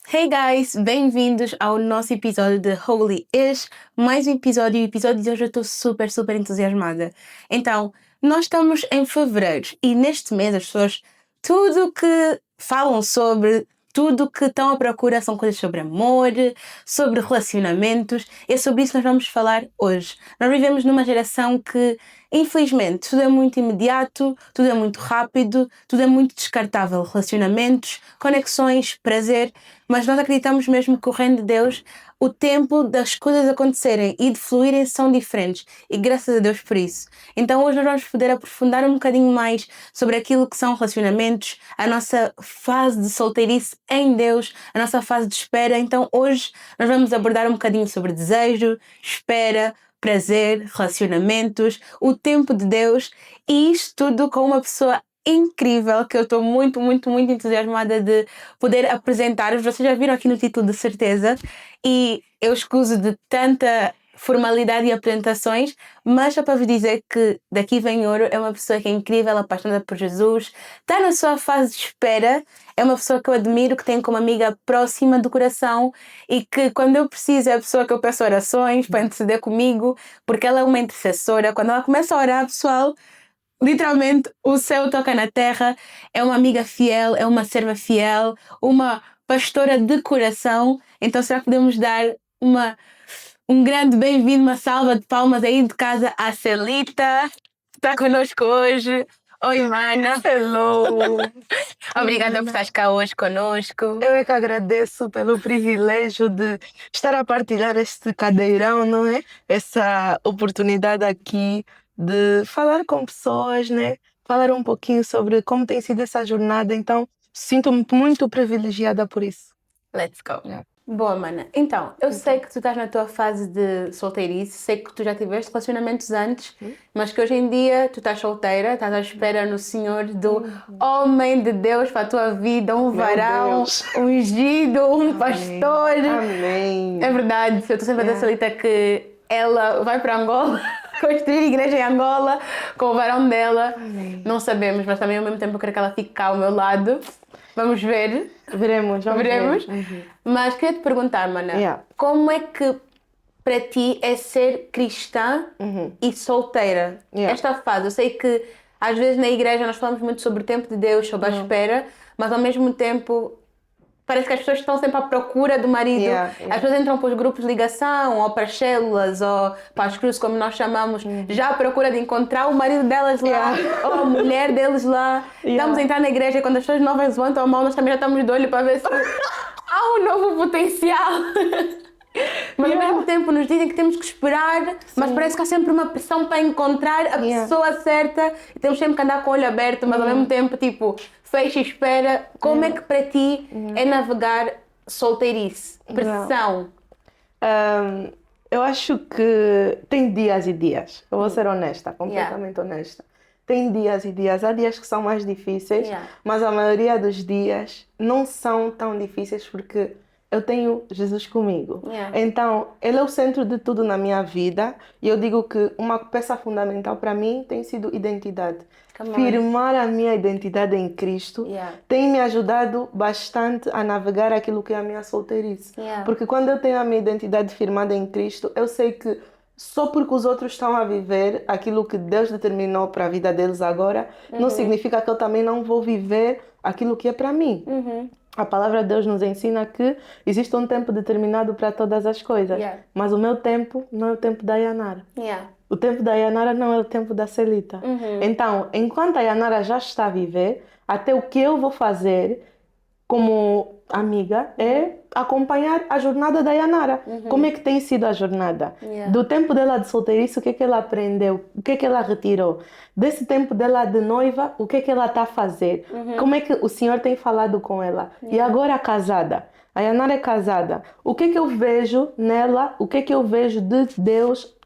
Hey guys, bem-vindos ao nosso episódio de Holy-ish. Mais um episódio, e o episódio de hoje eu estou super entusiasmada. Então, nós estamos em fevereiro e neste mês as pessoas, tudo que falam sobre, tudo que estão à procura são coisas sobre amor, sobre relacionamentos, e é sobre isso que nós vamos falar hoje. Nós vivemos numa geração que, infelizmente, tudo é muito imediato, tudo é muito rápido, tudo é muito descartável. Relacionamentos, conexões, prazer. Mas nós acreditamos mesmo que o reino de Deus, o tempo das coisas acontecerem e de fluírem são diferentes. E graças a Deus por isso. Então hoje nós vamos poder aprofundar um bocadinho mais sobre aquilo que são relacionamentos, a nossa fase de solteirice em Deus, a nossa fase de espera. Então hoje nós vamos abordar um bocadinho sobre desejo, espera, prazer, relacionamentos, o tempo de Deus, e isto tudo com uma pessoa incrível que eu estou muito entusiasmada de poder apresentar-vos. Vocês já viram aqui no título, de certeza, e eu escuso de tanta formalidade e apresentações, mas só para vos dizer que daqui vem ouro. É uma pessoa que é incrível, apaixonada por Jesus, está na sua fase de espera, é uma pessoa que eu admiro, que tenho como amiga próxima do coração e que quando eu preciso é a pessoa que eu peço orações para interceder comigo, porque ela é uma intercessora. Quando ela começa a orar, pessoal, literalmente o céu toca na terra. É uma amiga fiel, é uma serva fiel, uma pastora de coração. Então será que podemos dar um grande bem-vindo, uma salva de palmas aí de casa à Celita? Está connosco hoje. Oi, mana. Hello! Obrigada por estar cá hoje connosco. Eu é que agradeço pelo privilégio de estar a partilhar este cadeirão, não é? Essa oportunidade aqui de falar com pessoas, né? Falar um pouquinho sobre como tem sido essa jornada. Então, sinto-me muito privilegiada por isso. Let's go. Yeah. Boa, mana. Então, eu sei que tu estás na tua fase de solteirice, sei que tu já tiveste relacionamentos antes, mas que hoje em dia tu estás solteira, estás à espera no Senhor do homem de Deus para a tua vida, um Meu varão, Deus. um ungido, um pastor. Amém. É verdade, eu estou sempre a dizer a Celita que ela vai para Angola, construir igreja em Angola com o varão dela. Amém. Não sabemos, mas também ao mesmo tempo eu quero que ela fique cá ao meu lado. Vamos ver. Vamos Veremos. ver. Mas queria te perguntar, mana, Yeah. como é que para ti é ser cristã e solteira? Yeah. Esta fase, eu sei que às vezes na igreja nós falamos muito sobre o tempo de Deus, sobre a espera, mas ao mesmo tempo parece que as pessoas estão sempre à procura do marido. Yeah. As pessoas entram para os grupos de ligação, ou para as células, ou para as cruzes, como nós chamamos, já à procura de encontrar o marido delas lá, ou a mulher deles lá. Estamos a entrar na igreja e quando as pessoas novas levantam a mão, nós também já estamos de olho para ver se há um novo potencial. Mas ao mesmo tempo nos dizem que temos que esperar, mas parece que há sempre uma pressão para encontrar a pessoa certa e temos sempre que andar com o olho aberto, mas ao mesmo tempo, tipo, fecha e espera. Como é que para ti é navegar solteirice? Pressão? Eu acho que tem dias e dias. Eu vou ser honesta, completamente honesta. Tem dias e dias. Há dias que são mais difíceis, mas a maioria dos dias não são tão difíceis porque eu tenho Jesus comigo. Então, Ele é o centro de tudo na minha vida e eu digo que uma peça fundamental para mim tem sido identidade. Firmar a minha identidade em Cristo tem me ajudado bastante a navegar aquilo que é a minha solteirice. Porque quando eu tenho a minha identidade firmada em Cristo, eu sei que só porque os outros estão a viver aquilo que Deus determinou para a vida deles agora, não significa que eu também não vou viver aquilo que é para mim. A palavra de Deus nos ensina que existe um tempo determinado para todas as coisas. Mas o meu tempo não é o tempo da Yanara. O tempo da Yanara não é o tempo da Celita. Então, enquanto a Yanara já está a viver, até o que eu vou fazer como amiga é acompanhar a jornada da Yanara. Como é que tem sido a jornada? Do tempo dela de solteirice, o que é que ela aprendeu? O que é que ela retirou? Desse tempo dela de noiva, o que é que ela está a fazer? Como é que o Senhor tem falado com ela? E agora casada. A Yanara é casada. O que é que eu vejo nela? O que é que eu vejo de Deus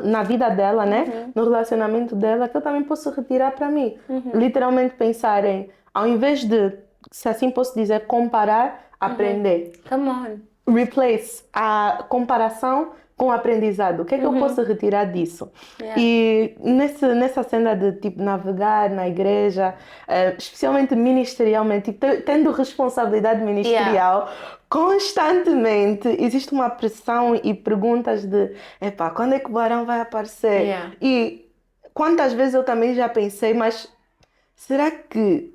na vida dela, né? No relacionamento dela, que eu também posso retirar para mim. Literalmente pensar em, ao invés de, se assim posso dizer, comparar, aprender. Come on. Replace. A comparação com aprendizado. O que é que eu posso retirar disso? E nessa cena de tipo navegar na igreja, especialmente ministerialmente, tipo, tendo responsabilidade ministerial, constantemente existe uma pressão e perguntas de epá, quando é que o Barão vai aparecer? E quantas vezes eu também já pensei, mas será que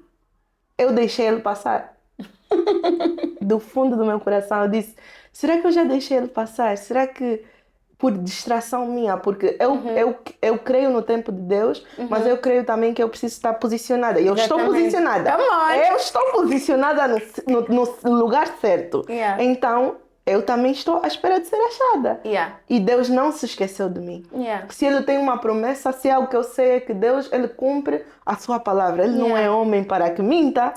eu deixei ele passar? Do fundo do meu coração eu disse, será que eu já deixei ele passar? Será que por distração minha? Porque eu creio no tempo de Deus, mas eu creio também que eu preciso estar posicionada. E eu estou posicionada. Eu estou posicionada no lugar certo. Então, eu também estou à espera de ser achada. E Deus não se esqueceu de mim. Se Ele tem uma promessa, se é algo que eu sei é que Deus, Ele cumpre a sua palavra. Ele não é homem para que minta.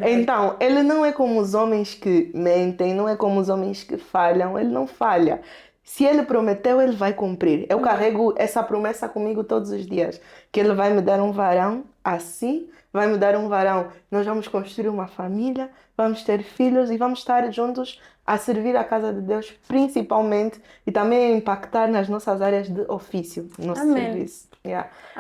Então, Ele não é como os homens que mentem, não é como os homens que falham. Ele não falha. Se Ele prometeu, Ele vai cumprir. Eu carrego essa promessa comigo todos os dias. Que Ele vai me dar um varão assim, vai me dar um varão. Nós vamos construir uma família, vamos ter filhos e vamos estar juntos a servir a casa de Deus, principalmente, e também a impactar nas nossas áreas de ofício, no nosso serviço.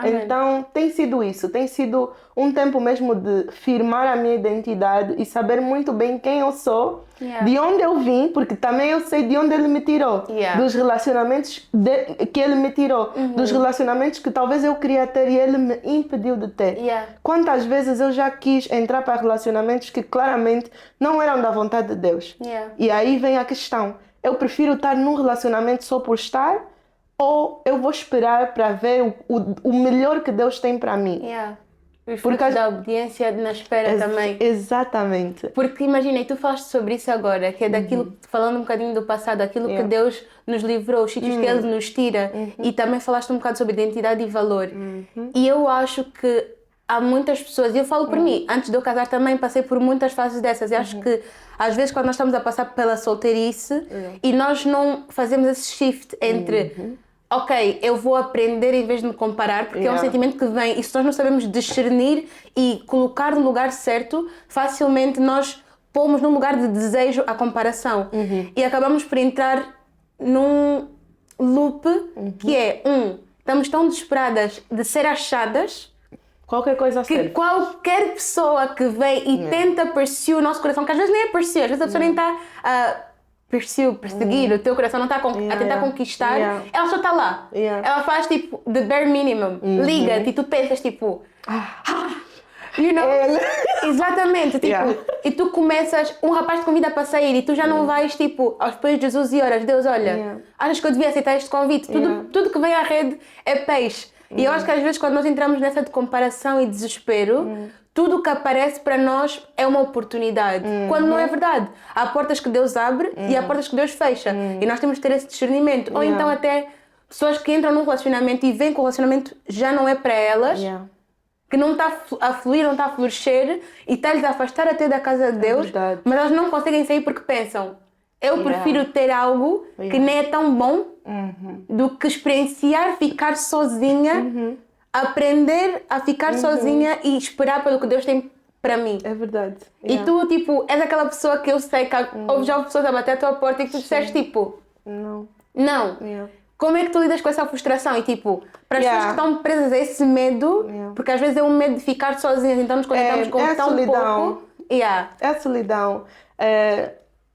Então, tem sido isso. Tem sido um tempo mesmo de firmar a minha identidade e saber muito bem quem eu sou, de onde eu vim, porque também eu sei de onde Ele me tirou. Dos relacionamentos que Ele me tirou. Dos relacionamentos que talvez eu queria ter e Ele me impediu de ter. Quantas vezes eu já quis entrar para relacionamentos que claramente não eram da vontade de Deus. E aí vem a questão. Eu prefiro estar num relacionamento só por estar, ou eu vou esperar para ver o melhor que Deus tem para mim? Os frutos da obediência na espera também. Exatamente. Porque imagina, e tu falaste sobre isso agora, que é daquilo, falando um bocadinho do passado, aquilo que Deus nos livrou, os sítios que Ele nos tira, e também falaste um bocado sobre identidade e valor. E eu acho que há muitas pessoas, e eu falo por mim, antes de eu casar também passei por muitas fases dessas, e acho que às vezes quando nós estamos a passar pela solteirice e nós não fazemos esse shift entre ok, eu vou aprender em vez de me comparar, porque é um sentimento que vem, e se nós não sabemos discernir e colocar no lugar certo, facilmente nós pomos num lugar de desejo a comparação. E acabamos por entrar num loop que é, estamos tão desesperadas de ser achadas, qualquer coisa que serve. qualquer pessoa que vem e tenta perseguir o nosso coração, que às vezes nem é perseguir, às vezes a pessoa nem está a perseguir, o teu coração não está a tentar conquistar, ela só está lá. Ela faz tipo the bare minimum, liga-te e tu pensas tipo, you know? Exatamente, tipo, e tu começas, um rapaz te convida para sair e tu já não vais tipo aos pés de Jesus e oras, Deus, olha, achas que eu devia aceitar este convite? Tudo que vem à rede é peixe. E eu acho que às vezes quando nós entramos nessa de comparação e desespero, tudo o que aparece para nós é uma oportunidade, quando não é verdade. Há portas que Deus abre e há portas que Deus fecha. E nós temos que ter esse discernimento. Ou então até pessoas que entram num relacionamento e veem que o relacionamento já não é para elas, que não está a fluir, não está a florescer e está-lhes a afastar até da casa de Deus, mas elas não conseguem sair porque pensam, eu prefiro ter algo que nem é tão bom do que experienciar ficar sozinha, aprender a ficar sozinha e esperar pelo que Deus tem para mim. É verdade. E tu, tipo, és aquela pessoa que eu sei que já houve pessoas a bater à tua porta e que tu disseste, tipo, não. Como é que tu lidas com essa frustração? E tipo, para as pessoas que estão presas a esse medo, porque às vezes é um medo de ficar sozinhas, então nos conectamos com tão pouco. É a solidão.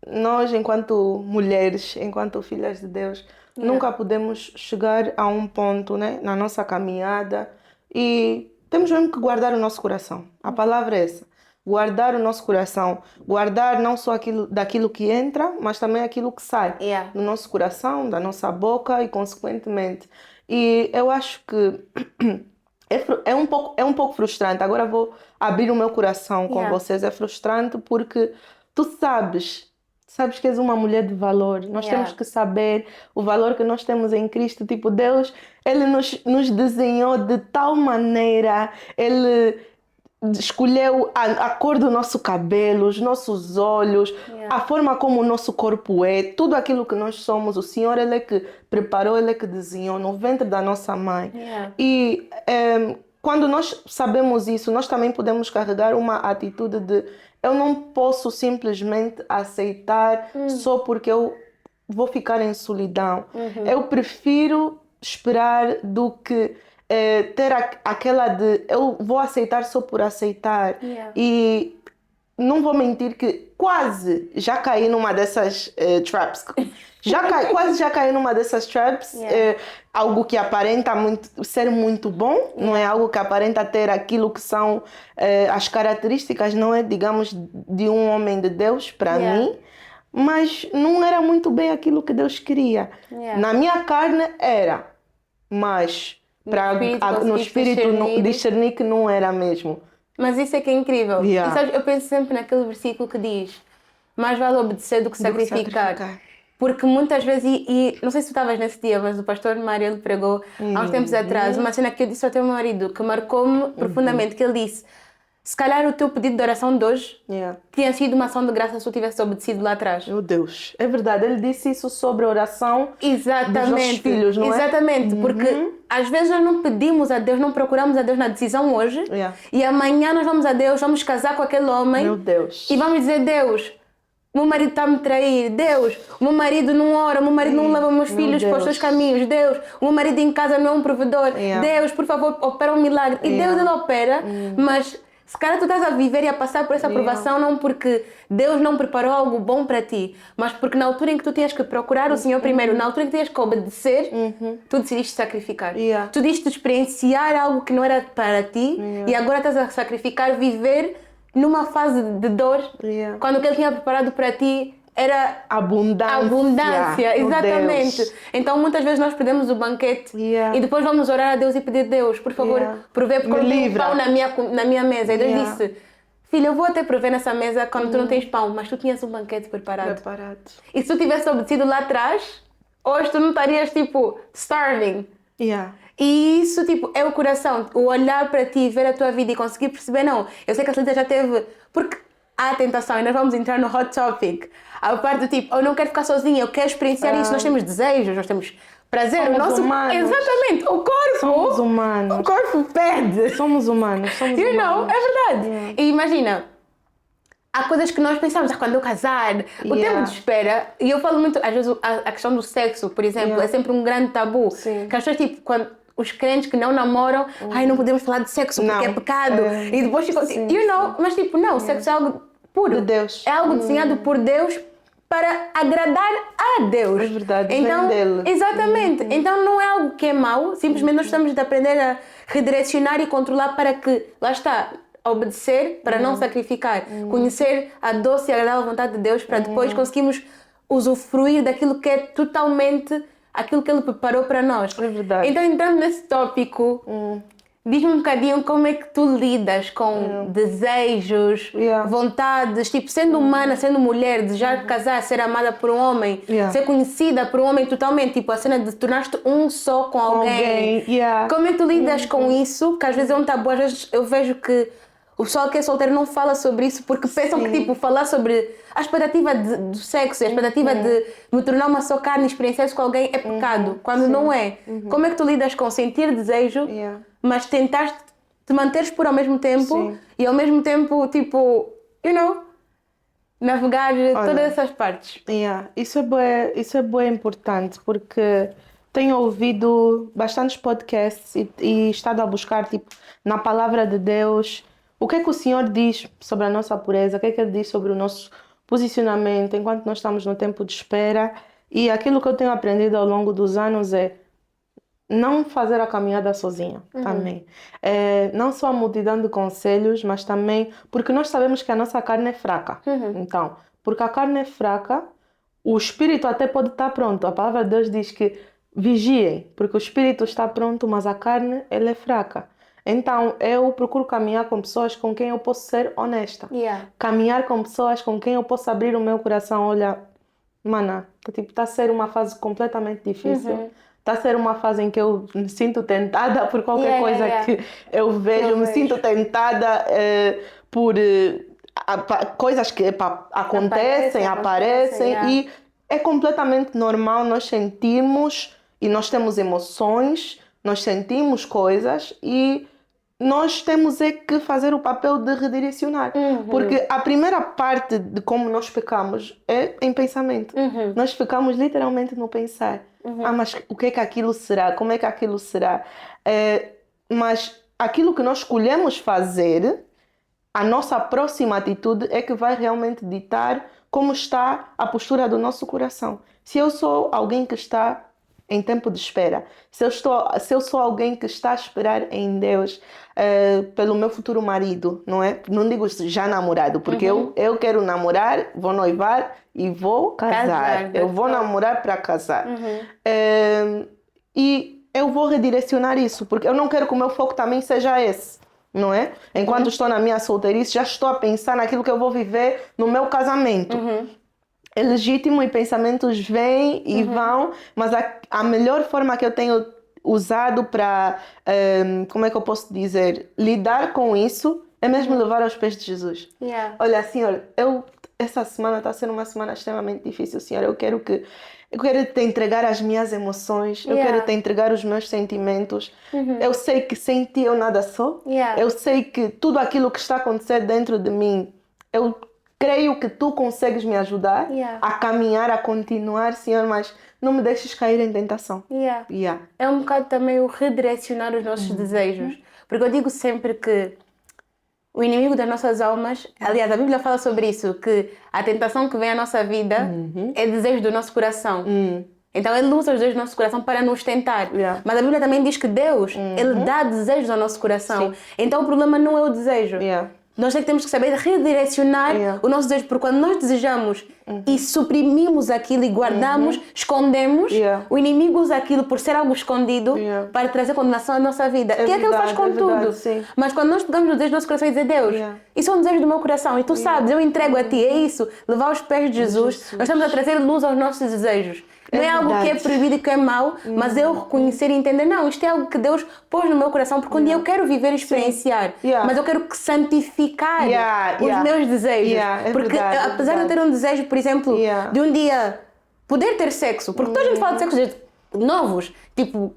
Nós, enquanto mulheres, enquanto filhas de Deus, nunca podemos chegar a um ponto, né, na nossa caminhada, e temos mesmo que guardar o nosso coração. A palavra é essa. Guardar o nosso coração. Guardar não só daquilo que entra, mas também aquilo que sai do nosso coração, da nossa boca e consequentemente. E eu acho que é um pouco frustrante. Agora vou abrir o meu coração com vocês. É frustrante porque tu sabes que és uma mulher de valor. Nós temos que saber o valor que nós temos em Cristo. Tipo, Deus, Ele nos desenhou de tal maneira, Ele escolheu a cor do nosso cabelo, os nossos olhos, a forma como o nosso corpo é, tudo aquilo que nós somos. O Senhor, Ele é que preparou, Ele é que desenhou no ventre da nossa mãe. E quando nós sabemos isso, nós também podemos carregar uma atitude de eu não posso simplesmente aceitar só porque eu vou ficar em solidão. Eu prefiro esperar do que ter aquela de eu vou aceitar só por aceitar. E não vou mentir que quase já caí numa dessas traps. Quase já caí numa dessas traps. Algo que aparenta ser muito bom, não é algo que aparenta ter aquilo que são as características, não é, digamos, de um homem de Deus para mim. Mas não era muito bem aquilo que Deus queria. Na minha carne era, mas no espírito discernir que não era mesmo. Mas isso é que é incrível. E, sabe, eu penso sempre naquele versículo que diz: mais vale obedecer do que sacrificar. Porque muitas vezes, e não sei se tu estavas nesse dia, mas o pastor Mário ele pregou há uns tempos atrás uma cena que eu disse ao teu marido que marcou-me profundamente, que ele disse: se calhar o teu pedido de oração de hoje tinha sido uma ação de graça se tu tivesse obedecido lá atrás. Meu Deus, é verdade, ele disse isso sobre a oração dos nossos filhos, não é? Exatamente, porque às vezes nós não pedimos a Deus, não procuramos a Deus na decisão hoje, e amanhã nós vamos a Deus, vamos casar com aquele homem. Meu Deus. E vamos dizer: Deus, o meu marido está a me trair. Deus, o meu marido não ora, o meu marido não leva meus filhos para os seus caminhos. Deus, o meu marido em casa não é um provedor. Deus, por favor, opera um milagre. E Deus, ele opera, mas se calhar tu estás a viver e a passar por essa provação não porque Deus não preparou algo bom para ti, mas porque na altura em que tu tinhas que procurar o Senhor primeiro, na altura em que tinhas que obedecer, tu decidiste sacrificar. Tu decidiste experienciar algo que não era para ti e agora estás a sacrificar, viver numa fase de dor, quando o que Ele tinha preparado para ti era abundância, exatamente. Então muitas vezes nós perdemos o banquete e depois vamos orar a Deus e pedir: Deus, por favor, provê, porque eu não tenho pão na minha mesa. E Deus disse: filha, eu vou até prover nessa mesa quando tu não tens pão, mas tu tinhas um banquete preparado. E se tu tivesse obedecido lá atrás, hoje tu não estarias tipo starving. E isso, tipo, é o coração, o olhar para ti, ver a tua vida e conseguir perceber: não, eu sei que a Celita já teve, porque há a tentação, e nós vamos entrar no hot topic, a parte do tipo: eu não quero ficar sozinha, eu quero experienciar isso. Nós temos desejos, nós temos prazer. Somos humanos. Exatamente, o corpo. Somos humanos. O corpo pede. Somos humanos. You know, é verdade. E imagina, há coisas que nós pensamos: quando eu casar, o tempo de espera, e eu falo muito, às vezes, a questão do sexo, por exemplo, é sempre um grande tabu. Que as pessoas, tipo, quando os crentes que não namoram, ai, não podemos falar de sexo porque é pecado. E depois ficam assim, you know, mas tipo, não, o sexo é algo puro. De Deus. É algo desenhado por Deus para agradar a Deus. É verdade, então, vem dele. Exatamente. Então não é algo que é mau, simplesmente nós estamos de aprender a redirecionar e controlar para que, lá está, obedecer para não sacrificar, conhecer a doce e agradável vontade de Deus para depois conseguirmos usufruir daquilo que é totalmente aquilo que Ele preparou para nós. É verdade. Então, entrando nesse tópico, diz-me um bocadinho como é que tu lidas com desejos, vontades, tipo, sendo humana, sendo mulher, desejar casar, ser amada por um homem, ser conhecida por um homem totalmente, tipo, a cena de tornar-te um só com alguém. Como é que tu lidas com isso? Porque às vezes é um tabu, às vezes eu vejo que o pessoal que é solteiro não fala sobre isso porque pensam que, tipo, falar sobre a expectativa do sexo, a expectativa de me tornar uma só carne e experienciar isso com alguém é pecado, quando não é. Como é que tu lidas com sentir desejo, mas tentar te manteres puro ao mesmo tempo e ao mesmo tempo, tipo, you know, navegar todas essas partes? Isso é bem importante porque tenho ouvido bastantes podcasts e estado a buscar, tipo, na palavra de Deus, o que é que o Senhor diz sobre a nossa pureza, o que é que Ele diz sobre o nosso posicionamento enquanto nós estamos no tempo de espera. E aquilo que eu tenho aprendido ao longo dos anos é não fazer a caminhada sozinha também. Não só a multidão de conselhos, mas também porque nós sabemos que a nossa carne é fraca. Então, porque a carne é fraca, o espírito até pode estar pronto. A palavra de Deus diz que vigiem, porque o espírito está pronto, mas a carne ela é fraca. Então, eu procuro caminhar com pessoas com quem eu posso ser honesta. Caminhar com pessoas com quem eu posso abrir o meu coração. Olha, mana, tipo, está a ser uma fase completamente difícil. Está a ser uma fase em que eu me sinto tentada por qualquer coisa que eu vejo. Me sinto tentada por coisas que acontecem, aparecem. E é completamente normal nós sentirmos e nós temos emoções, nós sentimos coisas e nós temos é que fazer o papel de redirecionar. Porque a primeira parte de como nós pecamos é em pensamento. Nós pecamos literalmente no pensar. Mas o que é que aquilo será? Como é que aquilo será? Mas aquilo que nós escolhemos fazer, a nossa próxima atitude é que vai realmente ditar como está a postura do nosso coração. Se eu sou alguém que está em tempo de espera, se eu sou alguém que está a esperar em Deus pelo meu futuro marido, não é? Não digo já namorado, porque eu quero namorar, vou noivar e vou casar. Eu vou namorar para casar. E eu vou redirecionar isso, porque eu não quero que o meu foco também seja esse. Não é? Enquanto estou na minha solteirice, já estou a pensar naquilo que eu vou viver no meu casamento. É legítimo e pensamentos vêm e vão, mas a melhor forma que eu tenho usado para, como é que eu posso dizer, lidar com isso é mesmo levar aos pés de Jesus. Olha, Senhor, essa semana está sendo uma semana extremamente difícil, Senhor. Eu quero te entregar as minhas emoções, eu quero te entregar os meus sentimentos. Eu sei que sem ti eu nada sou. Eu sei que tudo aquilo que está a acontecer dentro de mim, eu creio que tu consegues me ajudar a caminhar, a continuar, Senhor, mas não me deixes cair em tentação. É um bocado também o redirecionar os nossos desejos. Porque eu digo sempre que o inimigo das nossas almas, aliás, a Bíblia fala sobre isso, que a tentação que vem à nossa vida é desejo do nosso coração. Então ele usa os desejos do nosso coração para nos tentar. Mas a Bíblia também diz que Deus, Ele dá desejos ao nosso coração. Então o problema não é o desejo. Nós é que temos que saber redirecionar o nosso desejo, porque quando nós desejamos e suprimimos aquilo e guardamos, escondemos, o inimigo usa aquilo por ser algo escondido para trazer condenação à nossa vida. Que é que ele faz com tudo. Mas quando nós pegamos o desejo do nosso coração e dizer, Deus, isso é um desejo do meu coração e tu sabes, eu entrego a ti, é isso, levar aos pés de Jesus, nós estamos a trazer luz aos nossos desejos. Não é algo que é proibido e que é mau, mas eu reconhecer e entender, não, isto é algo que Deus pôs no meu coração, porque um dia eu quero viver e experienciar, mas eu quero santificar os meus desejos. Porque apesar de eu ter um desejo, por exemplo, de um dia poder ter sexo, porque toda a gente fala de sexo novos, tipo,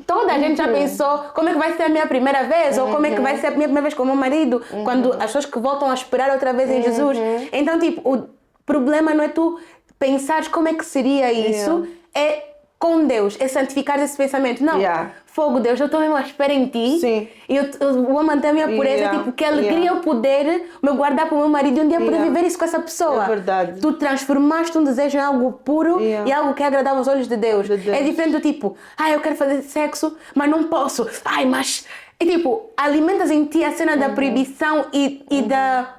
toda a gente já pensou como é que vai ser a minha primeira vez, ou como é que vai ser a minha primeira vez com o meu marido, quando as pessoas que voltam a esperar outra vez em Jesus. Então, tipo, o problema não é tu pensares como é que seria isso, é com Deus, é santificar esse pensamento. Não, fogo, Deus, eu estou mesmo à espera em ti, e eu vou manter a minha pureza, tipo, que alegria eu poder me guardar para o meu marido e um dia poder viver isso com essa pessoa. É verdade. Tu transformaste um desejo em algo puro e algo que é agradável aos olhos de Deus. É diferente do tipo, eu quero fazer sexo, mas não posso. Mas... E tipo, alimentas em ti a cena da proibição e da...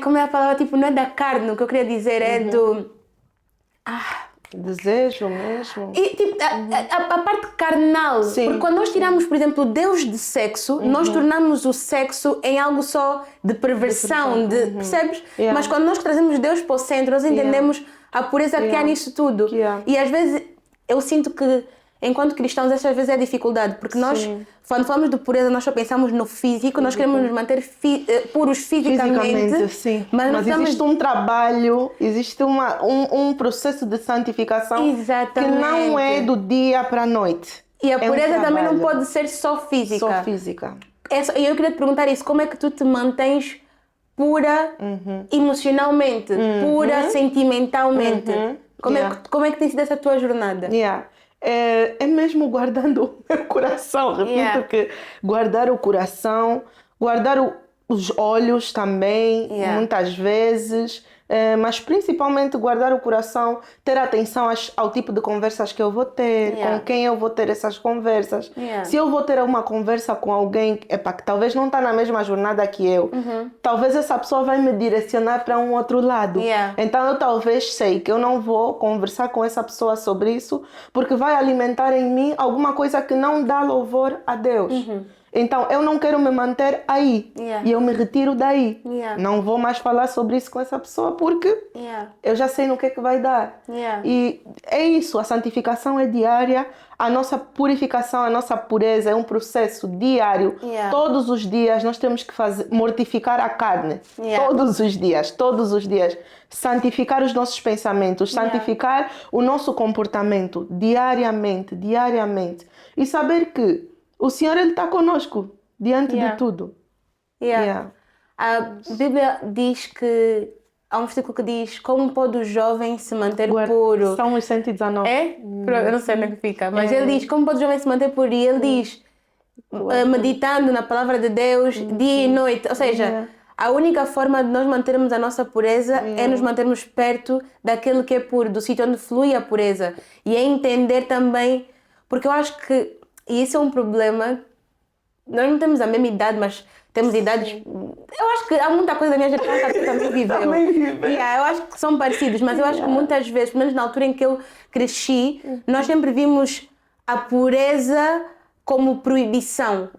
como é a palavra? Tipo, não é da carne, o que eu queria dizer é do... Desejo mesmo. E tipo, a parte carnal. Porque quando nós tiramos, por exemplo, Deus de sexo, nós tornamos o sexo em algo só de perversão, percebes? Mas quando nós trazemos Deus para o centro, nós entendemos a pureza que há nisso tudo. E às vezes eu sinto que, enquanto cristãos, às vezes é dificuldade, porque nós, quando falamos de pureza, nós só pensamos no físico, nós queremos nos manter puros fisicamente. Sim. Mas existe um trabalho, existe um processo de santificação que não é do dia para a noite. E a pureza também não pode ser só física. Só física. E eu queria te perguntar isso, como é que tu te mantens pura emocionalmente, pura sentimentalmente? Como é que tem sido essa tua jornada? É mesmo guardando o meu coração. Repito que guardar o coração, guardar os olhos também, muitas vezes, mas principalmente guardar o coração, ter atenção ao tipo de conversas que eu vou ter, com quem eu vou ter essas conversas. Se eu vou ter uma conversa com alguém que talvez não está na mesma jornada que eu, talvez essa pessoa vai me direcionar para um outro lado. Então eu talvez sei que eu não vou conversar com essa pessoa sobre isso, porque vai alimentar em mim alguma coisa que não dá louvor a Deus. Então, eu não quero me manter aí. E eu me retiro daí. Não vou mais falar sobre isso com essa pessoa porque eu já sei no que é que vai dar. E é isso, a santificação é diária. A nossa purificação, a nossa pureza é um processo diário. Todos os dias nós temos que mortificar a carne. Todos os dias. Santificar os nossos pensamentos, santificar o nosso comportamento diariamente. E saber que o Senhor ele está conosco diante de tudo. A Bíblia diz que há um versículo que diz como pode o jovem se manter puro. Salmos 119. É? Eu não sei onde é que fica, mas ele diz como pode o jovem se manter puro e ele diz meditando na palavra de Deus dia e noite, ou seja, a única forma de nós mantermos a nossa pureza é nos mantermos perto daquele que é puro, do sítio onde flui a pureza. E é entender também, porque eu acho que, e isso é um problema, nós não temos a mesma idade, mas temos idades. Eu acho que há muita coisa da minha geração que também viveu. Eu acho que são parecidos, mas eu acho que muitas vezes, pelo menos na altura em que eu cresci, nós sempre vimos a pureza como proibição.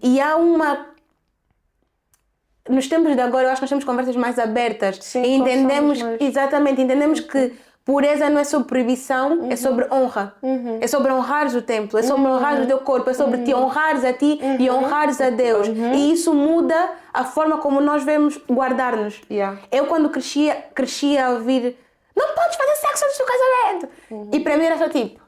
E há uma. Nos tempos de agora, eu acho que nós temos conversas mais abertas. Sim, e entendemos, exatamente, entendemos que pureza não é sobre proibição, é sobre honra. É sobre honrares o templo, é sobre honrares o teu corpo, é sobre te honrares a ti e honrares a Deus. E isso muda a forma como nós vemos guardar-nos. Eu, quando crescia a ouvir não podes fazer sexo antes do casamento. E para mim era só tipo...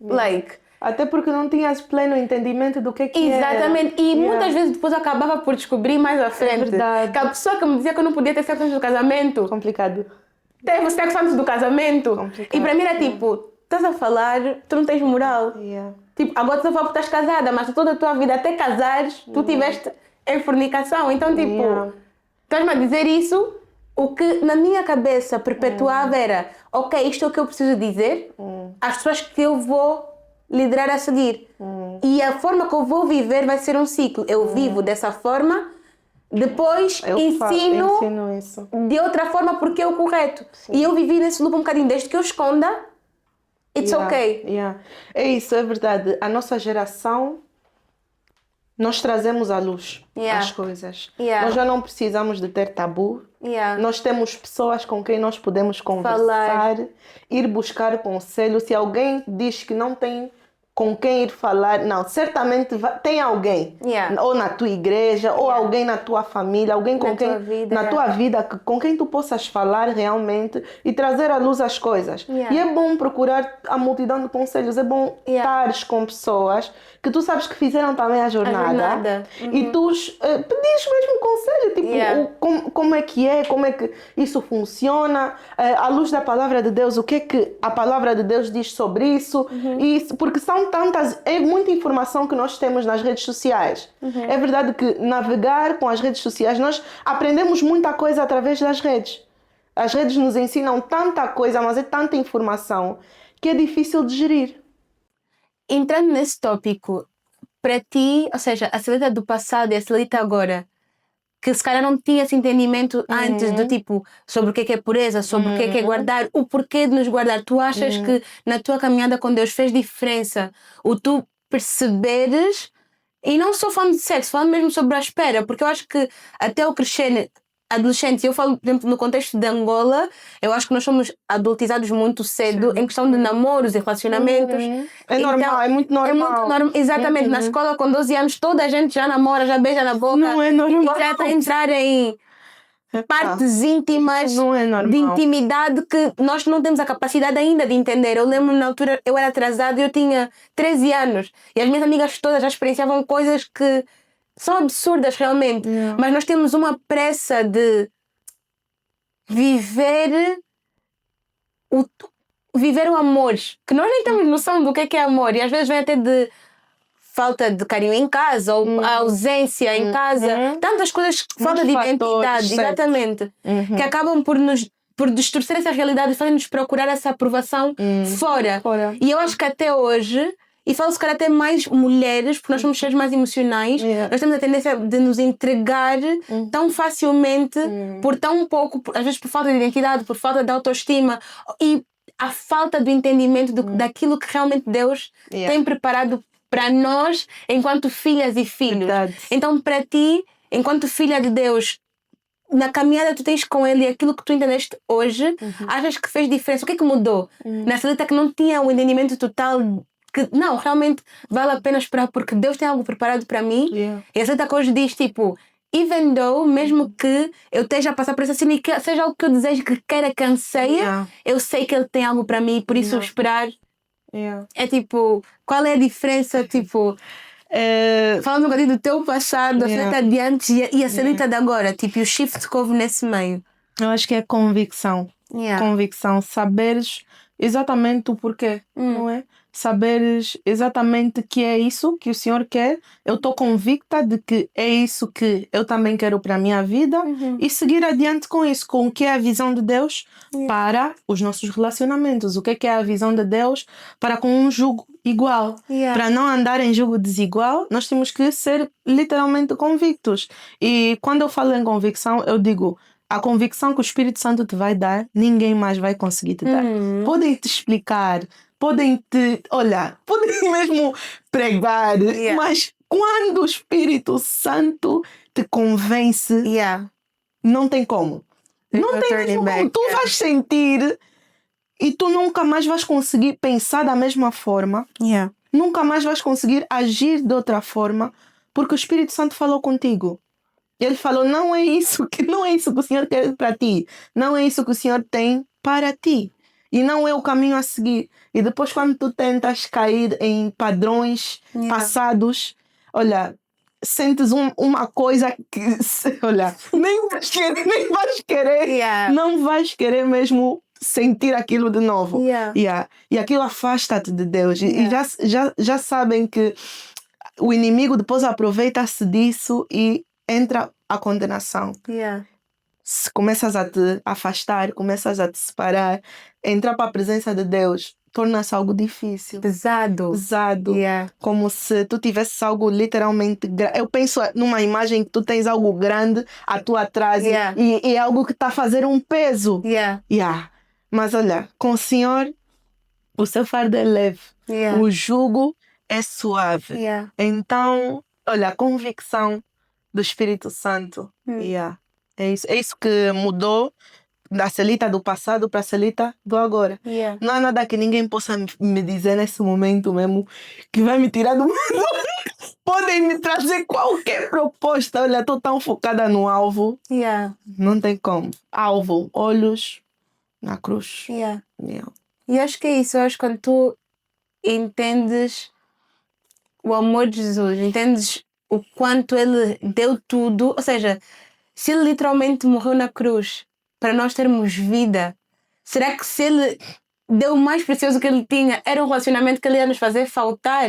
like... Até porque não tinhas pleno entendimento do que era. Exatamente. E muitas vezes depois eu acabava por descobrir mais à frente. É verdade. Que a pessoa que me dizia que eu não podia ter sexo antes do casamento... Complicado. Teve sexo antes do casamento. Complicado. E para mim era tipo... Estás a falar, tu não tens moral. Tipo, agora tu a falar porque estás casada, mas toda a tua vida até casares, tu tiveste em fornicação. Então tipo... Estás-me a dizer isso... O que na minha cabeça perpetuava era... Ok, isto é o que eu preciso dizer às pessoas que eu vou... liderar a seguir. E a forma que eu vou viver vai ser um ciclo. Eu vivo dessa forma, depois ensino isso. de outra forma porque é o correto. E eu vivi nesse loop um bocadinho, desde que eu esconda, it's okay. É isso, é verdade. A nossa geração, nós trazemos à luz as coisas. Nós já não precisamos de ter tabu. Nós temos pessoas com quem nós podemos conversar, ir buscar conselho. Se alguém diz que não tem com quem ir falar, não, certamente tem alguém, ou na tua igreja, ou alguém na tua família, alguém com quem na tua vida, com quem tu possas falar realmente e trazer à luz as coisas. E é bom procurar a multidão de conselhos, é bom estares com pessoas que tu sabes que fizeram também a jornada. E tu pedires mesmo conselho, tipo, como é que isso funciona, à luz da palavra de Deus, o que é que a palavra de Deus diz sobre isso, porque são é muita informação que nós temos nas redes sociais. É verdade que navegar com as redes sociais, nós aprendemos muita coisa através das redes. As redes nos ensinam tanta coisa, mas é tanta informação que é difícil de gerir. Entrando nesse tópico, para ti, ou seja, a Celita do passado e a Celita agora, que se calhar não tinha esse entendimento antes do tipo, sobre o que é pureza, sobre o que é guardar, o porquê de nos guardar. Tu achas que na tua caminhada com Deus fez diferença o tu perceberes, e não só falando de sexo, falando mesmo sobre a espera, porque eu acho que até o crescer adolescente, eu falo, por exemplo, no contexto de Angola, eu acho que nós somos adultizados muito cedo em questão de namoros e relacionamentos. É normal, é muito normal. Exatamente, na escola com 12 anos toda a gente já namora, já beija na boca. Não é normal. E já está a entrar em partes íntimas de intimidade que nós não temos a capacidade ainda de entender. Eu lembro na altura, eu era atrasada, eu tinha 13 anos e as minhas amigas todas já experienciavam coisas que são absurdas realmente, mas nós temos uma pressa de viver o amor, que nós nem temos noção do que é amor, e às vezes vem até de falta de carinho em casa, ou a ausência em casa, tantas coisas, falta de identidade, exatamente, que acabam por distorcer essa realidade e fazem-nos procurar essa aprovação fora. E eu acho que até hoje, e falo se calhar até mais mulheres, porque nós somos seres mais emocionais, nós temos a tendência de nos entregar tão facilmente por tão pouco, às vezes por falta de identidade, por falta de autoestima e a falta do entendimento daquilo que realmente Deus tem preparado para nós enquanto filhas e filhos. Verdade. Então, para ti, enquanto filha de Deus, na caminhada que tu tens com Ele e aquilo que tu entendeste hoje, achas que fez diferença? O que é que mudou? Na Celita que não tinha um entendimento total que não, realmente vale a pena esperar porque Deus tem algo preparado para mim. E a Celita que hoje diz tipo, even though, mesmo que eu esteja a passar por essa cena e seja algo que eu desejo, que queira, que anseia, eu sei que Ele tem algo para mim e por isso esperar É tipo, qual é a diferença, tipo, falando um bocadinho do teu passado, a Celita de antes e a Celita de agora, tipo, e o shift que houve nesse meio? Eu acho que é convicção. Convicção, saberes exatamente o porquê, não é? Saberes exatamente que é isso que o Senhor quer. Eu estou convicta de que é isso que eu também quero para a minha vida e seguir adiante com isso, com o que é a visão de Deus para os nossos relacionamentos. O que é a visão de Deus para com um jugo igual. Para não andar em jugo desigual, nós temos que ser literalmente convictos. E quando eu falo em convicção, eu digo... A convicção que o Espírito Santo te vai dar, ninguém mais vai conseguir te dar. Podem te explicar, podem mesmo pregar, mas quando o Espírito Santo te convence, não tem como. Não tem mesmo como. Tu vais sentir e tu nunca mais vais conseguir pensar da mesma forma. Nunca mais vais conseguir agir de outra forma, porque o Espírito Santo falou contigo. Ele falou, não é isso que o Senhor quer para ti. Não é isso que o Senhor tem para ti. E não é o caminho a seguir. E depois quando tu tentas cair em padrões passados, olha, sentes uma coisa que, olha, nem vais querer, não vais querer mesmo sentir aquilo de novo. E aquilo afasta-te de Deus. E já sabem que o inimigo depois aproveita-se disso e entra a condenação. Se começas a te afastar, começas a te separar, entrar para a presença de Deus torna-se algo difícil. Pesado. Como se tu tivesses algo literalmente... Eu penso numa imagem que tu tens algo grande à tua atrás e é algo que está a fazer um peso. Mas olha, com o Senhor, o seu fardo é leve. O jugo é suave. Então, olha, a convicção do Espírito Santo. É isso que mudou da Celita do passado para a Celita do agora. Não há nada que ninguém possa me dizer nesse momento mesmo que vai me tirar do mundo. Podem me trazer qualquer proposta. Olha, estou tão focada no alvo. Não tem como. Alvo, olhos na cruz. E acho que é isso. Eu acho que quando tu entendes o amor de Jesus, entendes o quanto Ele deu tudo, ou seja, se Ele literalmente morreu na cruz para nós termos vida, será que se Ele deu o mais precioso que Ele tinha, era um relacionamento que Ele ia nos fazer faltar?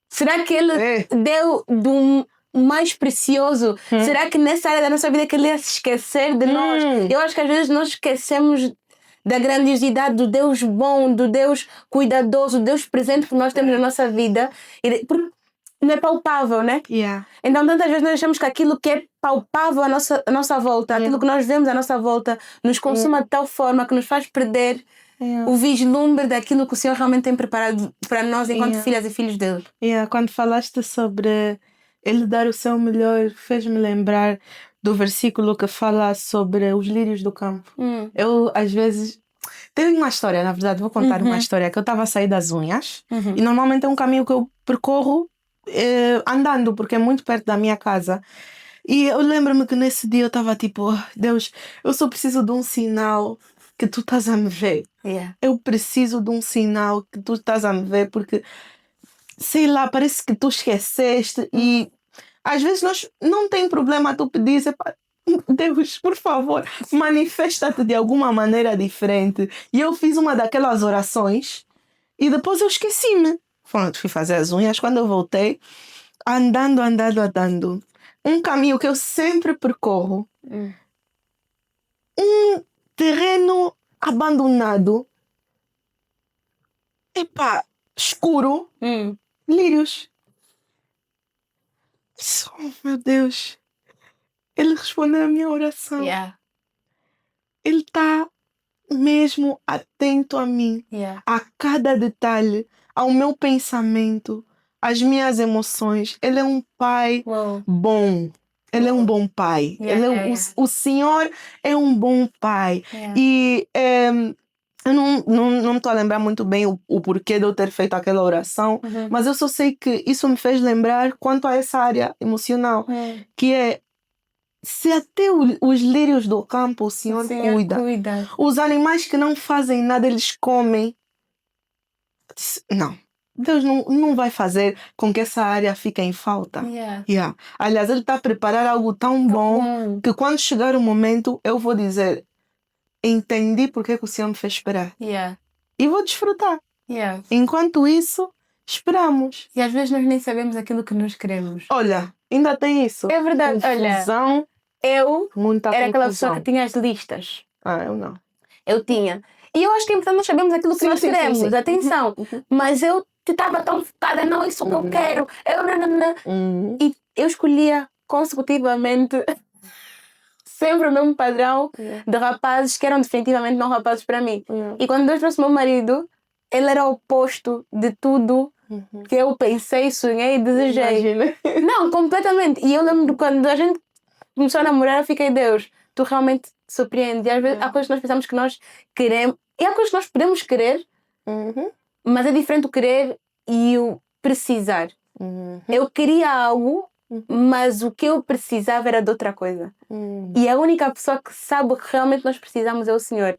Será que Ele deu do mais precioso? Será que nessa área da nossa vida que Ele ia se esquecer de nós? Eu acho que às vezes nós esquecemos da grandiosidade do Deus bom, do Deus cuidadoso, do Deus presente que nós temos na nossa vida. Porque não é palpável, né? Então tantas vezes nós achamos que aquilo que é palpável à nossa volta, aquilo que nós vemos à nossa volta, nos consuma de tal forma que nos faz perder o vislumbre daquilo que o Senhor realmente tem preparado para nós enquanto filhas e filhos dele. Quando falaste sobre Ele dar o seu melhor, fez-me lembrar do versículo que fala sobre os lírios do campo. Eu, às vezes... Tem uma história, na verdade, vou contar uma história, que eu estava a sair das unhas e normalmente é um caminho que eu percorro andando, porque é muito perto da minha casa. E eu lembro-me que nesse dia eu estava tipo, Deus, eu só preciso de um sinal que tu estás a me ver. Eu preciso de um sinal que tu estás a me ver, porque, sei lá, parece que tu esqueceste e às vezes nós não tem problema tu pedir, Deus, por favor, manifesta-te de alguma maneira diferente. E eu fiz uma daquelas orações e depois eu esqueci-me. Fui fazer as unhas. Quando eu voltei, andando, um caminho que eu sempre percorro, um terreno abandonado, escuro, lírios. Oh, meu Deus. Ele respondeu a minha oração. Ele está mesmo atento a mim, a cada detalhe, ao meu pensamento, às minhas emoções. Ele é um pai bom. Ele é um bom pai. O Senhor é um bom pai. E eu não me estou a lembrar muito bem o porquê de eu ter feito aquela oração, mas eu só sei que isso me fez lembrar quanto a essa área emocional, que é se até os lírios do campo o Senhor cuida. Os animais que não fazem nada, eles comem. disse, não. Deus não vai fazer com que essa área fique em falta. Yeah. Aliás, Ele está a preparar algo tão bom que quando chegar o momento, eu vou dizer, entendi porque que o Senhor me fez esperar. Yeah. E vou desfrutar. Yeah. Enquanto isso, esperamos. E às vezes nós nem sabemos aquilo que nós queremos. Olha, ainda tem isso. É verdade. Confusão. Olha, eu Muita era aquela confusão. pessoa que tinha as listas. Eu não. Eu tinha. E eu acho que é importante nós sabemos aquilo que nós queremos. Sim. Atenção. Mas eu estava tão focada, não, isso que eu quero. E eu escolhia consecutivamente sempre o mesmo padrão de rapazes que eram definitivamente não rapazes para mim. E quando Deus trouxe meu marido, ele era o oposto de tudo que eu pensei, sonhei e desejei. Imagina. Não, completamente. E eu lembro quando a gente começou a namorar, eu fiquei, Deus, tu realmente surpreendes. E às vezes há coisas que nós pensamos que nós queremos. E há coisas que nós podemos querer, mas é diferente o querer e o precisar. Eu queria algo, mas o que eu precisava era de outra coisa. E a única pessoa que sabe o que realmente nós precisamos é o Senhor.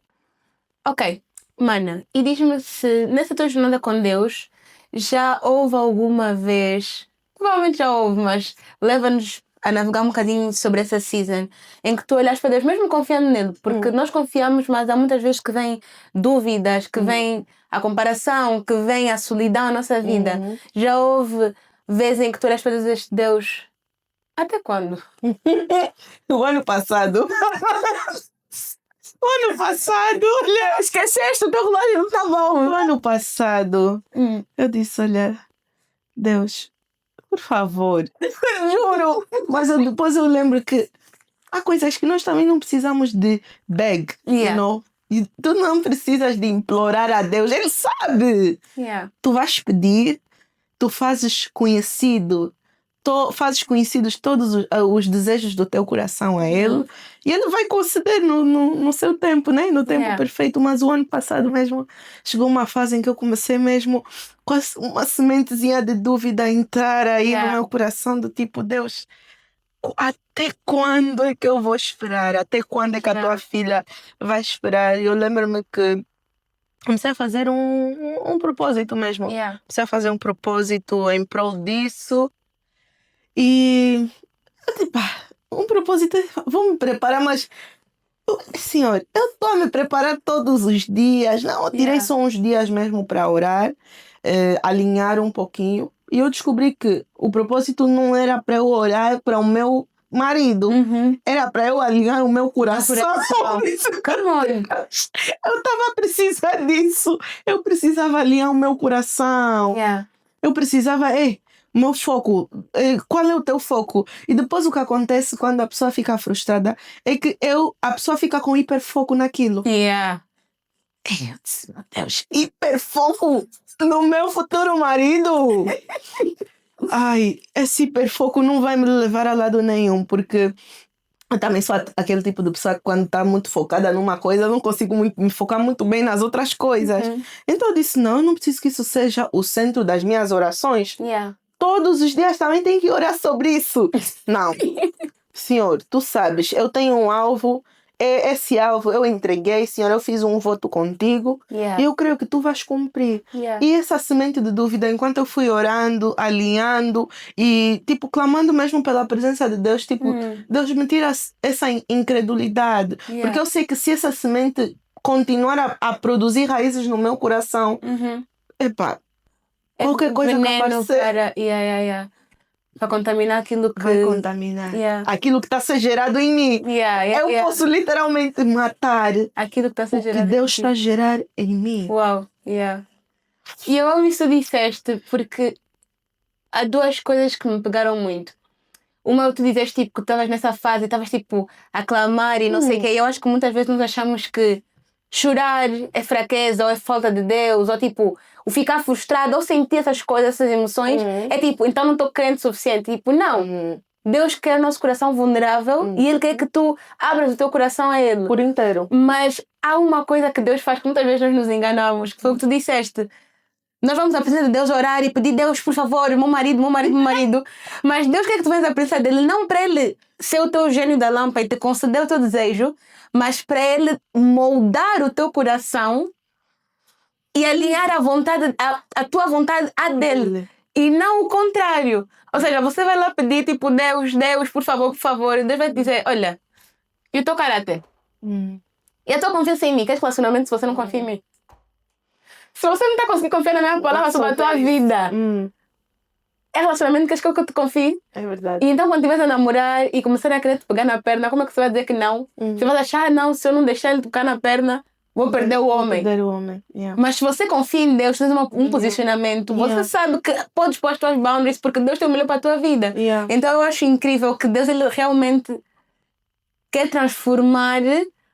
Ok, mana, e diz-me se nessa tua jornada com Deus já houve alguma vez, provavelmente já houve, mas leva-nos a navegar um bocadinho sobre essa season em que tu olhas para Deus, mesmo confiando nele, porque nós confiamos, mas há muitas vezes que vêm dúvidas, que vem a comparação, que vem a solidão na nossa vida. Já houve vezes em que tu olhas para Deus e dizes, Deus, até quando? O ano passado. Olha, esqueceste, o teu relógio não está bom. O ano passado, eu disse, olha, Deus, por favor, juro. Mas depois eu lembro que há coisas que nós também não precisamos de beg, you know? E tu não precisas de implorar a Deus, Ele sabe. Tu vais pedir, tu fazes conhecidos todos os desejos do teu coração a Ele, e Ele vai conceder no seu tempo, né? No tempo perfeito. Mas o ano passado mesmo chegou uma fase em que eu comecei mesmo com uma sementezinha de dúvida a entrar aí no meu coração, do tipo, Deus, até quando é que eu vou esperar? Até quando é que a tua filha vai esperar? E eu lembro-me que comecei a fazer um propósito mesmo. Comecei a fazer um propósito em prol disso. E tipo, um propósito, vou me preparar, mas Senhor, eu estou a me preparar todos os dias. Não, eu tirei só uns dias mesmo para orar, alinhar um pouquinho. E eu descobri que o propósito não era para eu orar para o meu marido, era para eu alinhar o meu coração. Come on. Eu estava a precisar disso. Eu precisava alinhar o meu coração. Eu precisava, meu foco, qual é o teu foco? E depois o que acontece quando a pessoa fica frustrada é que a pessoa fica com hiperfoco naquilo. Eu disse, meu Deus, hiperfoco no meu futuro marido. Ai, esse hiperfoco não vai me levar a lado nenhum, porque eu também sou aquele tipo de pessoa que quando está muito focada numa coisa, eu não consigo me focar muito bem nas outras coisas. Então eu disse, não, eu não preciso que isso seja o centro das minhas orações. Todos os dias também tenho que orar sobre isso. Não. Senhor, tu sabes, eu tenho um alvo. Esse alvo eu entreguei, Senhor, eu fiz um voto contigo. E eu creio que tu vais cumprir. E essa semente de dúvida, enquanto eu fui orando, alinhando e, tipo, clamando mesmo pela presença de Deus, tipo, Deus me tira essa incredulidade. Porque eu sei que se essa semente continuar a produzir raízes no meu coração, qualquer coisa que aparecer para contaminar aquilo que... vai contaminar aquilo que está a ser gerado em mim. Eu posso literalmente matar aquilo que está a ser gerado que Deus está a gerar em mim. Uau, E eu amo isso que disseste, porque há duas coisas que me pegaram muito. Uma, tu dizeste tipo, que estavas nessa fase e estavas tipo a clamar e não sei o quê. Eu acho que muitas vezes nós achamos que chorar é fraqueza ou é falta de Deus, ou tipo, o ficar frustrado ou sentir essas coisas, essas emoções, é tipo, então não estou crente o suficiente. Tipo, não. Deus quer o nosso coração vulnerável e Ele quer que tu abras o teu coração a Ele. Por inteiro. Mas há uma coisa que Deus faz que muitas vezes nós nos enganamos, que foi o que tu disseste. Nós vamos à presença de Deus orar e pedir, Deus, por favor, meu marido. Mas Deus quer que tu venhas à presença dele, não para Ele ser o teu gênio da lâmpada e te conceder o teu desejo, mas para Ele moldar o teu coração e alinhar a tua vontade à dele. E não o contrário. Ou seja, você vai lá pedir, tipo, Deus, por favor. E Deus vai te dizer, olha, e o teu caráter? E a tua confiança em mim? Queres relacionamento se você não confia em mim? Se você não está conseguindo confiar na minha palavra sobre a tua vida, é relacionamento que eu te confie? É verdade. E então, quando estiveres a namorar e começar a querer te pegar na perna, como é que você vai dizer que não? Você vai achar, não, se eu não deixar ele tocar na perna, vou perder o homem. Yeah. Mas se você confia em Deus, tens um posicionamento, você sabe que podes pôr as tuas boundaries porque Deus tem o melhor para a tua vida. Então eu acho incrível que Deus ele realmente quer transformar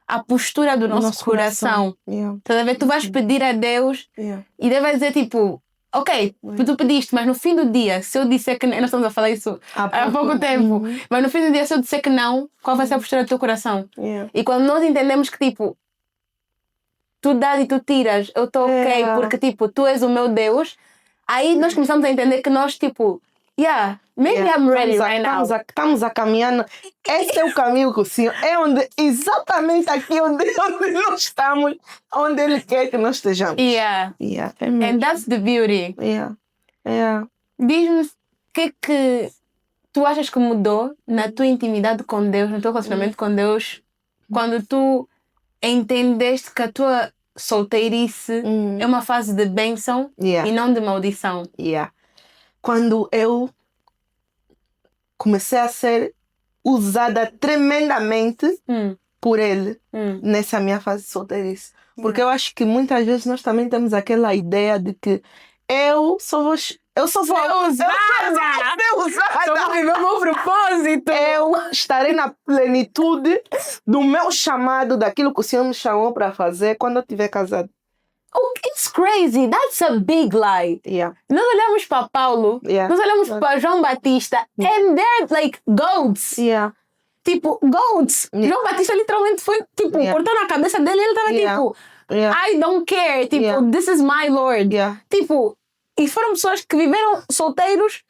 a postura do nosso coração. Tá a ver? Tu vais pedir a Deus e Deus vai dizer tipo, ok, tu pediste, mas no fim do dia, se eu disser que não, nós estamos a falar isso há pouco tempo, mas no fim do dia, se eu disser que não, qual vai ser a postura do teu coração? E quando nós entendemos que tipo, tu dás e tu tiras, eu estou ok, porque tipo, tu és o meu Deus, aí nós começamos a entender que nós tipo, maybe I'm ready right now. Estamos a caminhar. Esse é o caminho que o Senhor. É exatamente aqui onde nós estamos, onde Ele quer que nós estejamos. And that's the beauty. Diz-me o que tu achas que mudou na tua intimidade com Deus, no teu relacionamento com Deus, quando tu entendeste que a tua solteirice é uma fase de bênção e não de maldição. Quando eu comecei a ser usada tremendamente por Ele nessa minha fase de solteirice. Porque eu acho que muitas vezes nós também temos aquela ideia de que eu só vou usada! Só vou viver o meu propósito! Eu estarei na plenitude do meu chamado, daquilo que o Senhor me chamou para fazer quando eu estiver casado. It's crazy. That's a big lie. Nós olhamos para Paulo, nós olhamos para João Batista, and they're like goats. Tipo, goats. João Batista literalmente foi, tipo, cortou na cabeça dele e ele estava tipo, I don't care. Tipo, this is my Lord. Tipo, e foram pessoas que viveram solteiros.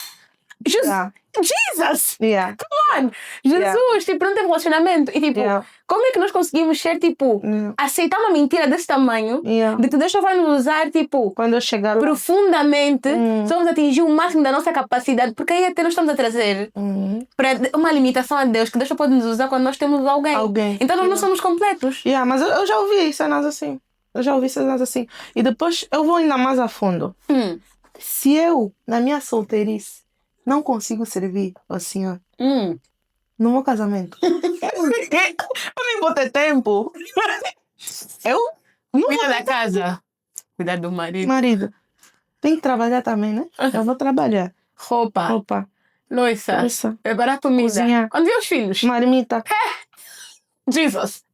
Jesus! Come on! Jesus, tipo, não tem relacionamento. E tipo, como é que nós conseguimos ser, tipo, aceitar uma mentira desse tamanho, de que Deus só vai nos usar, tipo, quando eu chegar lá, profundamente, só vamos atingir o máximo da nossa capacidade, porque aí até nós estamos a trazer para uma limitação a Deus, que Deus só pode nos usar quando nós temos alguém. Então nós não somos completos. Mas eu já ouvi cenas assim. E depois eu vou ainda mais a fundo. Se eu, na minha solteirice, não consigo servir ao Senhor no meu casamento, eu nem vou ter tempo. Eu não Cuida da casa. Cuidar do marido. Tem que trabalhar também, né? Eu vou trabalhar. Roupa. Louça. Preparar comida. Cozinhar. Quando vê os filhos. Marmita. Jesus.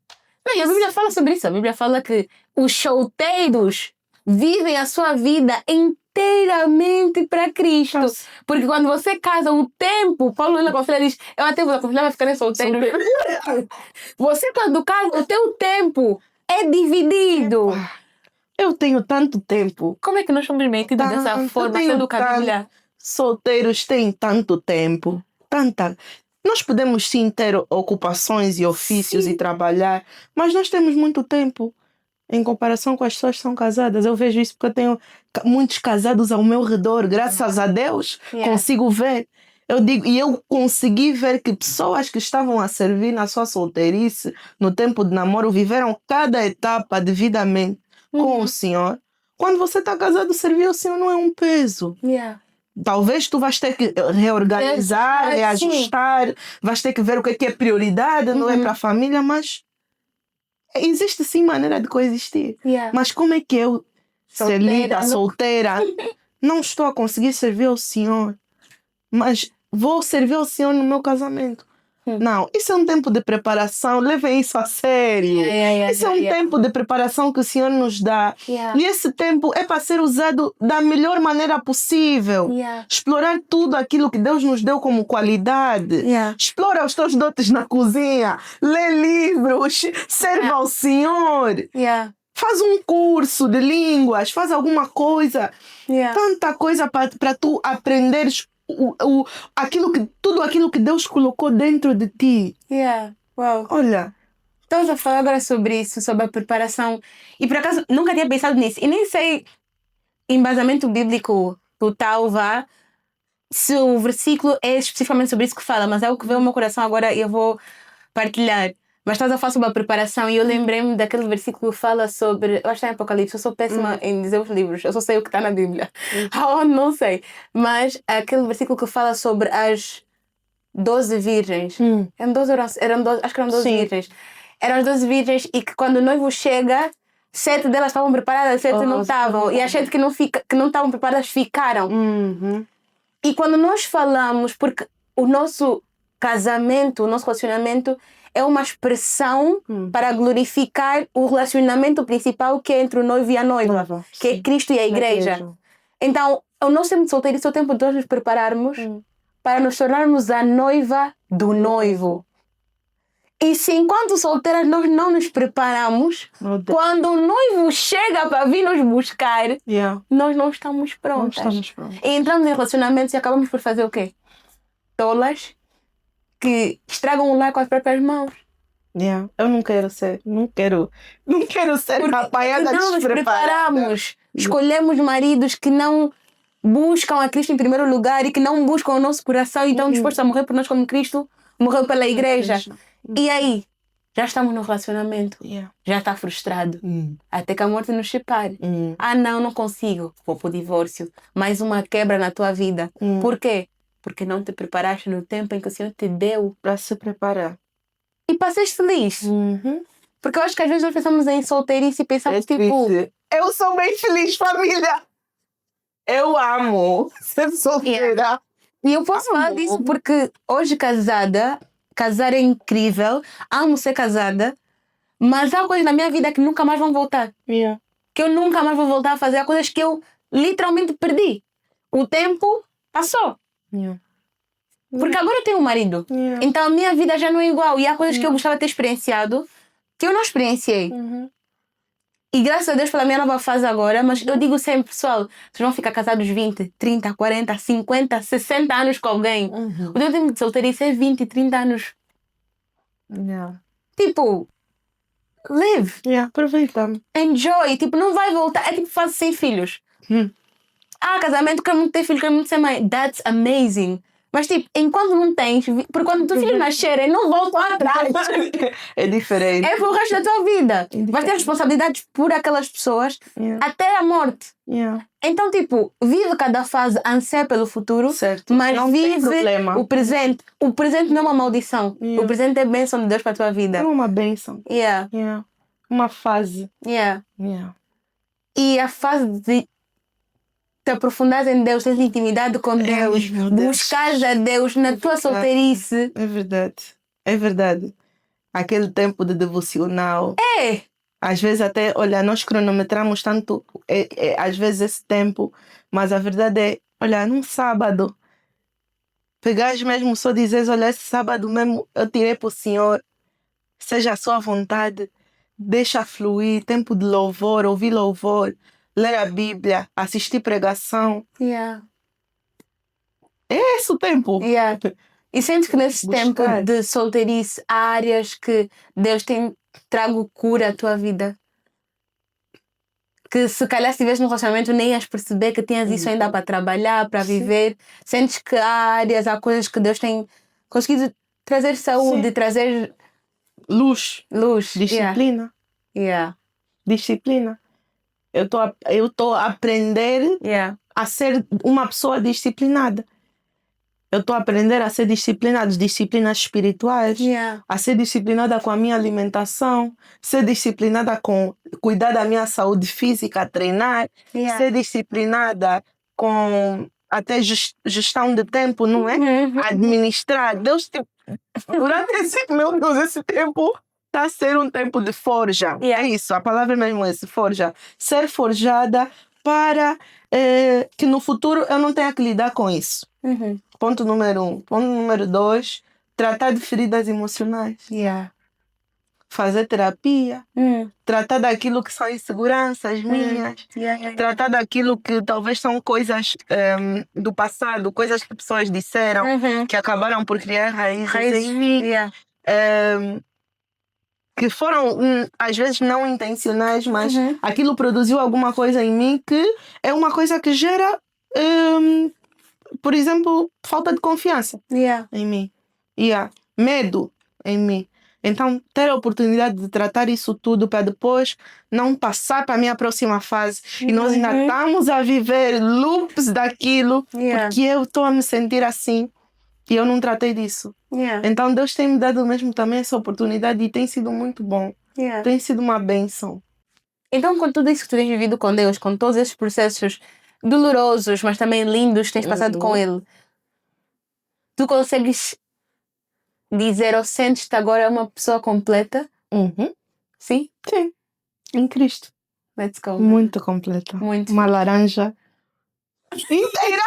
Não, e a Bíblia fala sobre isso. A Bíblia fala que os solteiros vivem a sua vida inteiramente para Cristo. Porque quando você casa, o tempo, Paulo ele aconselha, diz, eu até vos aconselhava a ficarem solteiros. Você quando casa, o teu tempo é dividido. Eu tenho tanto tempo. Como é que nós somos metidos dessa forma, sendo que a Bíblia... Solteiros têm tanto tempo. Nós podemos sim ter ocupações e ofícios e trabalhar, mas nós temos muito tempo em comparação com as pessoas que são casadas. Eu vejo isso porque eu tenho muitos casados ao meu redor, graças a Deus, consigo ver. Eu consegui ver que pessoas que estavam a servir na sua solteirice, no tempo de namoro, viveram cada etapa devidamente com o Senhor. Quando você está casado, servir ao Senhor não é um peso. Talvez tu vais ter que reorganizar, reajustar, vais ter que ver o que é prioridade, não é para a família, mas existe sim maneira de coexistir. Mas como é que eu, solteira, não estou a conseguir servir ao Senhor, mas vou servir ao Senhor no meu casamento? Não, isso é um tempo de preparação, levem isso a sério. Isso é um tempo de preparação que o Senhor nos dá. E esse tempo é para ser usado da melhor maneira possível. Explorar tudo aquilo que Deus nos deu como qualidade. Explora os teus dotes na cozinha. Lê livros. Serva ao Senhor. Faz um curso de línguas. Faz alguma coisa. Tanta coisa para tu aprenderes tudo aquilo que Deus colocou dentro de ti. Wow. Olha, Estamos a falar agora sobre isso, sobre a preparação. E por acaso nunca tinha pensado nisso. E nem sei embasamento bíblico total, vá, se o versículo é especificamente sobre isso que fala, mas é o que veio ao meu coração agora e eu vou partilhar. Mas estás a falar sobre a preparação e eu lembrei-me daquele versículo que fala sobre. Eu acho que está em Apocalipse, eu sou péssima em dizer os livros, eu só sei o que está na Bíblia. Aonde não sei. Mas aquele versículo que fala sobre as 12 virgens. Eram 12, acho que eram 12 Sim. virgens. Eram as 12 virgens e que quando o noivo chega, 7 delas estavam preparadas, 7 não estavam. E as 7 que não estavam preparadas ficaram. E quando nós falamos, porque o nosso casamento, o nosso relacionamento é uma expressão para glorificar o relacionamento principal que é entre o noivo e a noiva, que é Cristo e a igreja. Então, o nosso tempo de solteirice é o tempo de nós nos prepararmos para nos tornarmos a noiva do noivo. E se enquanto solteiras nós não nos preparamos, quando o noivo chega para vir nos buscar, nós não estamos prontas. E entramos em relacionamentos e acabamos por fazer o quê? Tolas que estragam o lar com as próprias mãos. Eu não quero ser apanhada não nos preparamos. Escolhemos maridos que não buscam a Cristo em primeiro lugar e que não buscam o nosso coração e estão dispostos a morrer por nós como Cristo morreu pela igreja. E aí? Já estamos no relacionamento. Já está frustrado. Até que a morte nos separe. Não consigo. Vou pro divórcio. Mais uma quebra na tua vida. Por quê? Porque não te preparaste no tempo em que o Senhor te deu para se preparar. E para seres feliz. Porque eu acho que às vezes nós pensamos em solteirice e pensamos triste. Eu sou bem feliz, família. Eu amo ser solteira. E eu posso falar disso porque hoje casar é incrível. Amo ser casada. Mas há coisas na minha vida que nunca mais vão voltar. Que eu nunca mais vou voltar a fazer. Há coisas que eu literalmente perdi. O tempo passou. Porque agora eu tenho um marido. Então a minha vida já não é igual. E há coisas que eu gostava de ter experienciado que eu não experienciei. E graças a Deus pela minha nova fase agora, mas eu digo sempre, pessoal, vocês vão ficar casados 20, 30, 40, 50, 60 anos com alguém. O teu tempo de solteirice é 20, 30 anos. Tipo, live. Aproveita. Enjoy. Tipo, não vai voltar. É tipo fase sem filhos. Casamento, quero muito ter filho, quero muito ser mãe. That's amazing. Mas tipo, enquanto não tens, porque quando os teus filhos nascerem, não voltam atrás. É diferente. É pro resto da tua vida. Vais ter responsabilidades por aquelas pessoas até a morte. Então, tipo, vive cada fase, anseia pelo futuro, mas não vive o presente. O presente não é uma maldição. O presente é bênção de Deus para a tua vida. É uma bênção. Uma fase. E a fase de te aprofundares em Deus, teres intimidade com Deus, buscares a Deus na tua solteirice. É verdade. Aquele tempo de devocional. Às vezes até, olha, nós cronometramos tanto, às vezes esse tempo, mas a verdade é, olha, num sábado, pegares mesmo só dizeres, olha, esse sábado mesmo eu tirei para o Senhor, seja a sua vontade, deixa fluir, tempo de louvor, ouvir louvor, ler a Bíblia, assistir pregação. É esse o tempo. E sentes que nesse tempo de solteirice há áreas que Deus tem trago cura à tua vida? Que se calhar se estivesse num relacionamento nem ias perceber que tinhas isso ainda para trabalhar, para viver. Sentes que há áreas, há coisas que Deus tem conseguido trazer saúde, trazer luz. Disciplina. Disciplina. Eu estou a aprender a ser uma pessoa disciplinada. Eu estou a aprender a ser disciplinada, disciplinas espirituais, a ser disciplinada com a minha alimentação, ser disciplinada com cuidar da minha saúde física, treinar, ser disciplinada com até gestão de tempo, não é? Administrar. Deus, durante esse tempo está a ser um tempo de forja. É isso, a palavra mesmo é esse, forja. Ser forjada para que no futuro eu não tenha que lidar com isso. Ponto número 1. Ponto número 2, tratar de feridas emocionais. Fazer terapia. Tratar daquilo que são inseguranças minhas. Tratar daquilo que talvez são coisas do passado, coisas que pessoas disseram, que acabaram por criar raízes em mim. que foram, às vezes, não intencionais, mas aquilo produziu alguma coisa em mim que é uma coisa que gera, por exemplo, falta de confiança em mim. Medo em mim. Então, ter a oportunidade de tratar isso tudo para depois não passar para a minha próxima fase. E nós ainda estamos a viver loops daquilo, porque eu estou a me sentir assim e eu não tratei disso. Então, Deus tem me dado mesmo também essa oportunidade e tem sido muito bom. Tem sido uma bênção. Então, com tudo isso que tu tens vivido com Deus, com todos esses processos dolorosos, mas também lindos que tens passado com Ele, tu consegues dizer ou sentes-te agora uma pessoa completa? Sim? Sim. Em Cristo. Let's go. Muito completa. Muito. Uma laranja inteira.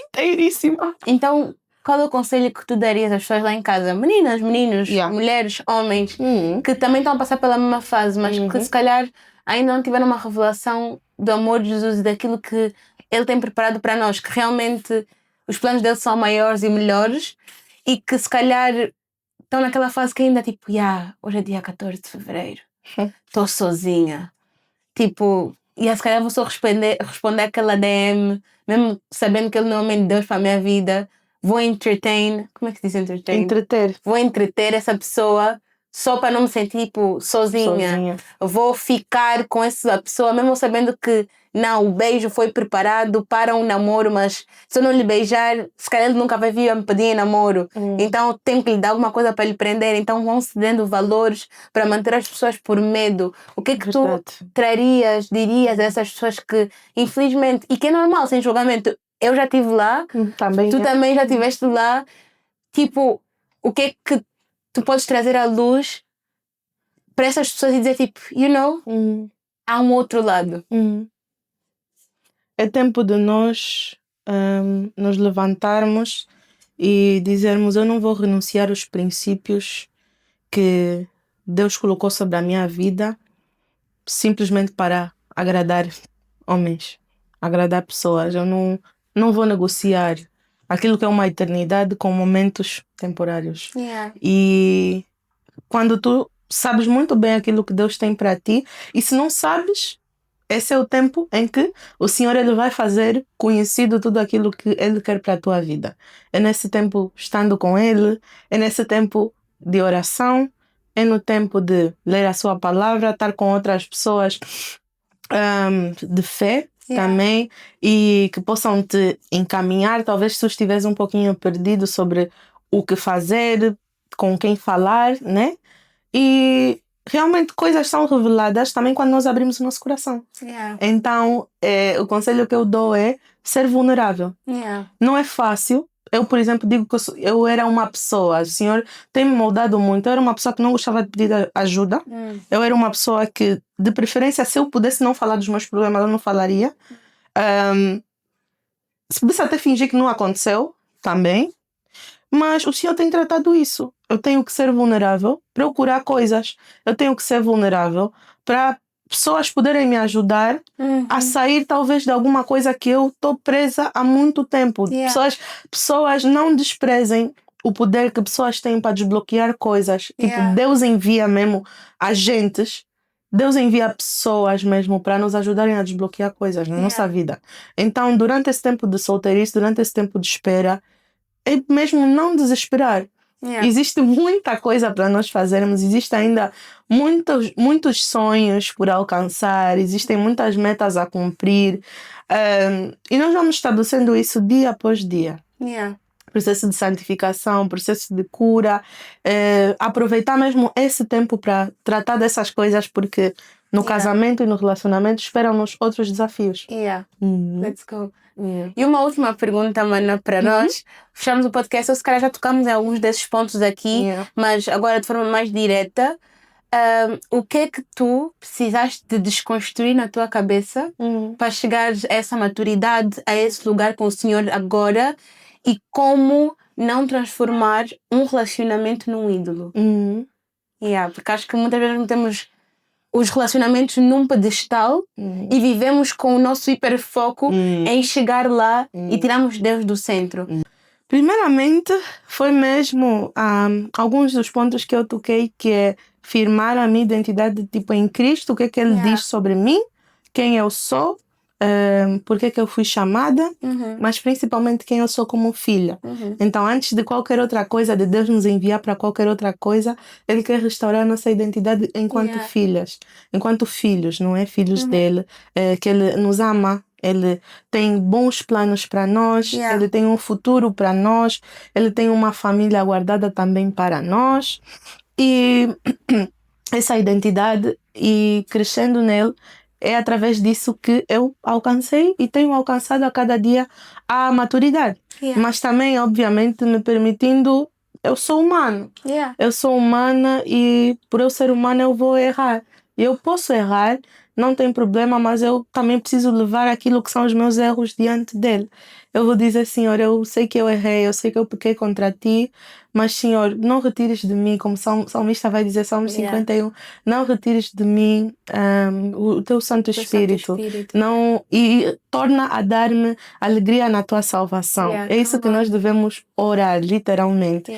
Inteiríssima. Então, qual é o conselho que tu darias às pessoas lá em casa? Meninas, meninos, mulheres, homens, que também estão a passar pela mesma fase, mas que se calhar ainda não tiveram uma revelação do amor de Jesus e daquilo que Ele tem preparado para nós, que realmente os planos dele são maiores e melhores e que se calhar estão naquela fase que ainda tipo, hoje é dia 14 de fevereiro, estou sozinha. Tipo, se calhar vou só responder aquela DM, mesmo sabendo que ele não é o homem de Deus para a minha vida. Vou entertain. Como é que se diz entertain? Entreter. Vou entreter essa pessoa só para não me sentir tipo, sozinha. Vou ficar com essa pessoa, mesmo sabendo que não, o beijo foi preparado para um namoro, mas se eu não lhe beijar, se calhar ele nunca vai vir a me pedir em namoro. Então tenho que lhe dar alguma coisa para lhe prender. Então vão se dando valores para manter as pessoas por medo. O que é que tu dirias a essas pessoas que, infelizmente, e que é normal, sem julgamento, eu já estive lá, tu também já estiveste lá, tipo, o que é que tu podes trazer à luz para essas pessoas e dizer tipo, há um outro lado. É tempo de nós nos levantarmos e dizermos: eu não vou renunciar aos princípios que Deus colocou sobre a minha vida simplesmente para agradar homens, agradar pessoas. Eu não vou negociar aquilo que é uma eternidade com momentos temporários. E quando tu sabes muito bem aquilo que Deus tem para ti, e se não sabes, esse é o tempo em que o Senhor ele vai fazer conhecido tudo aquilo que Ele quer para a tua vida. É nesse tempo estando com Ele, é nesse tempo de oração, é no tempo de ler a sua palavra, estar com outras pessoas de fé também, e que possam te encaminhar. Talvez se tu estiveres um pouquinho perdido sobre o que fazer, com quem falar, né? E realmente coisas são reveladas também quando nós abrimos o nosso coração. Então, o conselho que eu dou é ser vulnerável. Não é fácil. Eu, por exemplo, digo que eu era uma pessoa, o Senhor tem me moldado muito. Eu era uma pessoa que não gostava de pedir ajuda. Eu era uma pessoa que, de preferência, se eu pudesse não falar dos meus problemas, eu não falaria. Se pudesse até fingir que não aconteceu, também. Mas o Senhor tem tratado isso. Eu tenho que ser vulnerável, procurar coisas. Eu tenho que ser vulnerável para pessoas poderem me ajudar a sair talvez de alguma coisa que eu estou presa há muito tempo. Pessoas não desprezem o poder que pessoas têm para desbloquear coisas. Tipo, Deus envia mesmo agentes. Deus envia pessoas mesmo para nos ajudarem a desbloquear coisas na nossa vida. Então, durante esse tempo de solteirice, durante esse tempo de espera, é mesmo não desesperar. Existe muita coisa para nós fazermos, existe ainda muitos sonhos por alcançar, existem muitas metas a cumprir, e nós vamos estabelecendo isso dia após dia. Processo de santificação, processo de cura, aproveitar mesmo esse tempo para tratar dessas coisas, porque no casamento e no relacionamento esperam-nos outros desafios. Let's go. E uma última pergunta, Mana, para nós. Fechamos o podcast, ou se calhar já tocamos em alguns desses pontos aqui, mas agora de forma mais direta. O que é que tu precisaste de desconstruir na tua cabeça para chegar a essa maturidade, a esse lugar com o Senhor agora, e como não transformar um relacionamento num ídolo? Porque acho que muitas vezes não temos os relacionamentos num pedestal e vivemos com o nosso hiperfoco em chegar lá e tiramos Deus do centro. Primeiramente, foi mesmo alguns dos pontos que eu toquei, que é firmar a minha identidade tipo em Cristo, o que é que Ele diz sobre mim, quem eu sou, por que é que eu fui chamada, mas principalmente quem eu sou como filha. Então, antes de qualquer outra coisa, de Deus nos enviar para qualquer outra coisa, Ele quer restaurar a nossa identidade enquanto filhas, enquanto filhos, não é? Filhos dele, que Ele nos ama. Ele tem bons planos para nós, Ele tem um futuro para nós, Ele tem uma família guardada também para nós. E essa identidade, e crescendo nele, é através disso que eu alcancei e tenho alcançado a cada dia a maturidade. Mas também, obviamente, me permitindo... Eu sou humano. Eu sou humana e por eu ser humana eu vou errar. Eu posso errar, não tem problema, mas eu também preciso levar aquilo que são os meus erros diante dele. Eu vou dizer, Senhor, eu sei que eu errei, eu sei que eu pequei contra ti, mas, Senhor, não retires de mim, como o salmista vai dizer, Salmo 51, não retires de mim o teu Santo Espírito. Não, e torna a dar-me alegria na tua salvação. É isso que nós devemos orar, literalmente,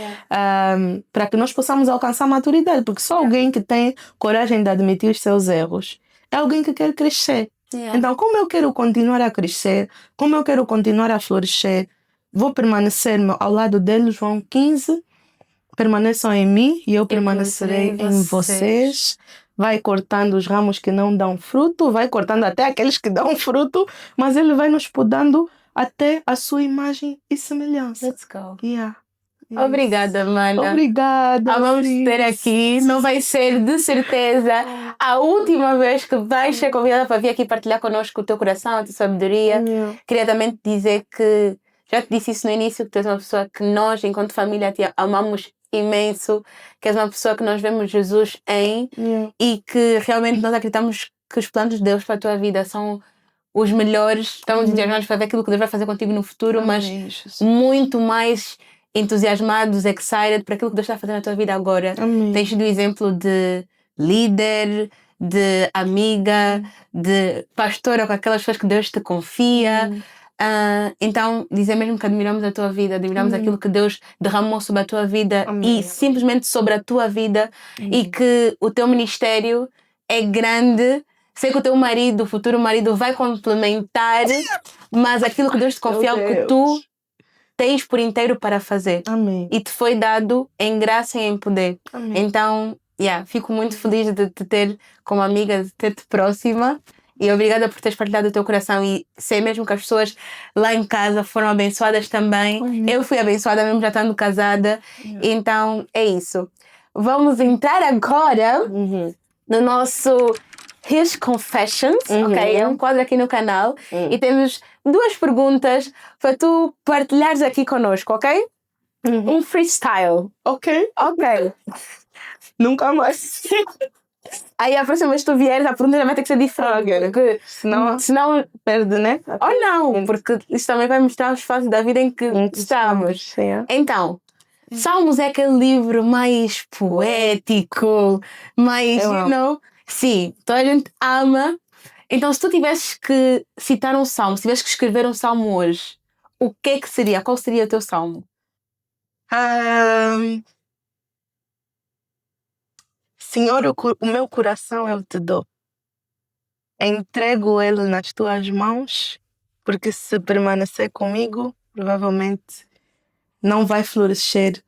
para que nós possamos alcançar a maturidade, porque só alguém que tem coragem de admitir os seus erros é alguém que quer crescer. Então, como eu quero continuar a crescer, como eu quero continuar a florescer, vou permanecer ao lado dele. João 15, permaneçam em mim e eu permanecerei em vocês. Vai cortando os ramos que não dão fruto, vai cortando até aqueles que dão fruto, mas ele vai nos podando até a sua imagem e semelhança. Let's go. Obrigada, mana. Obrigada. Vamos ter aqui. Não vai ser, de certeza, a última vez que vais ser convidada para vir aqui partilhar connosco o teu coração, a tua sabedoria. Queria também te dizer que, já te disse isso no início, que tu és uma pessoa que nós, enquanto família, te amamos imenso, que és uma pessoa que nós vemos Jesus em e que realmente nós acreditamos que os planos de Deus para a tua vida são os melhores. Estamos entusiasmados para ver aquilo que Deus vai fazer contigo no futuro, mas muito mais entusiasmados, excited para aquilo que Deus está fazendo na tua vida agora. Tens sido o exemplo de líder, de amiga, de pastora com aquelas pessoas que Deus te confia. Então, dizer mesmo que admiramos a tua vida, admiramos aquilo que Deus derramou sobre a tua vida e simplesmente sobre a tua vida e que o teu ministério é grande. Sei que o teu marido, o futuro marido, vai complementar, mas aquilo que Deus te confia é o que tu tens por inteiro para fazer. E te foi dado em graça e em poder. Então, fico muito feliz de te ter como amiga, de ter-te próxima. E obrigada por teres partilhado o teu coração. E sei mesmo que as pessoas lá em casa foram abençoadas também. Eu fui abençoada mesmo já estando casada. Então, é isso. Vamos entrar agora no nosso His Confessions, ok? É um quadro aqui no canal e temos 2 perguntas para tu partilhares aqui connosco, ok? Um freestyle. Ok. Nunca mais. Aí a próxima vez que tu vieres, a pergunta já vai ter que ser diferente. Porque senão perde, né? Ou não, porque isso também vai mostrar as fases da vida em que estamos. Então, Salmos é aquele livro mais poético, mais, sim, toda a gente ama. Então, se tu tivesses que citar um salmo, se tivesses que escrever um salmo hoje, o que é que seria? Qual seria o teu salmo? Senhor, o meu coração eu te dou. Entrego ele nas tuas mãos, porque se permanecer comigo, provavelmente não vai florescer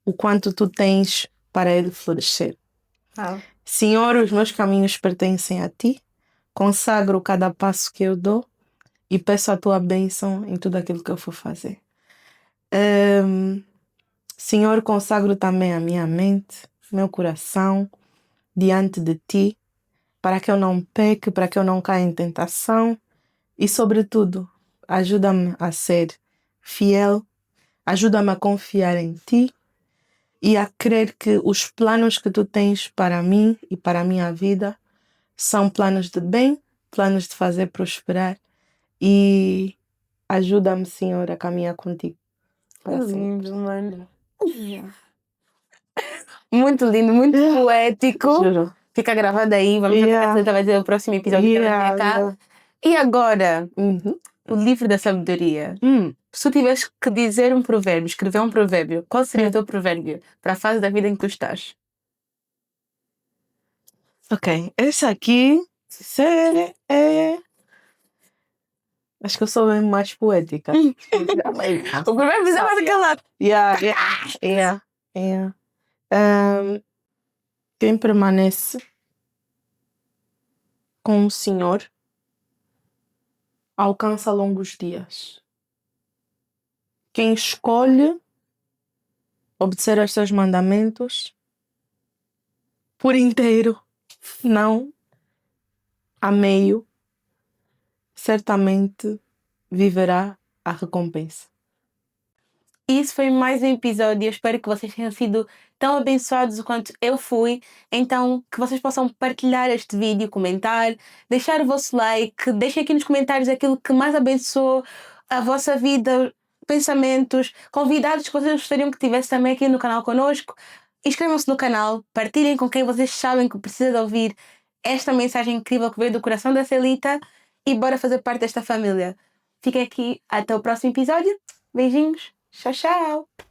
o quanto tu tens para ele florescer. Senhor, os meus caminhos pertencem a ti. Consagro cada passo que eu dou e peço a tua bênção em tudo aquilo que eu for fazer. Senhor, consagro também a minha mente, meu coração diante de ti, para que eu não peque, para que eu não caia em tentação e, sobretudo, ajuda-me a ser fiel, ajuda-me a confiar em ti e a crer que os planos que tu tens para mim e para a minha vida são planos de bem, planos de fazer prosperar e ajuda-me, Senhor, a caminhar contigo. Lindo, mano. Muito lindo, muito poético. Juro. Fica gravado aí, vamos ver se vai dizer o próximo episódio que ela vem cá. E agora, O livro da sabedoria. Se tu tivesse que dizer um provérbio, escrever um provérbio, qual seria o teu provérbio para a fase da vida em que tu estás? Ok, esse aqui acho que eu sou bem mais poética. O provérbio é mais aquela. Yeah. Quem permanece com o Senhor alcança longos dias. Quem escolhe obedecer aos seus mandamentos por inteiro, não a meio, certamente viverá a recompensa. Isso foi mais um episódio. Eu espero que vocês tenham sido tão abençoados quanto eu fui. Então, que vocês possam partilhar este vídeo, comentar, deixar o vosso like, deixem aqui nos comentários aquilo que mais abençoou a vossa vida, pensamentos, convidados que vocês gostariam que tivesse também aqui no canal connosco. Inscrevam-se no canal, partilhem com quem vocês sabem que precisa de ouvir esta mensagem incrível que veio do coração da Celita e bora fazer parte desta família. Fiquem aqui, até o próximo episódio. Beijinhos. Tchau, tchau!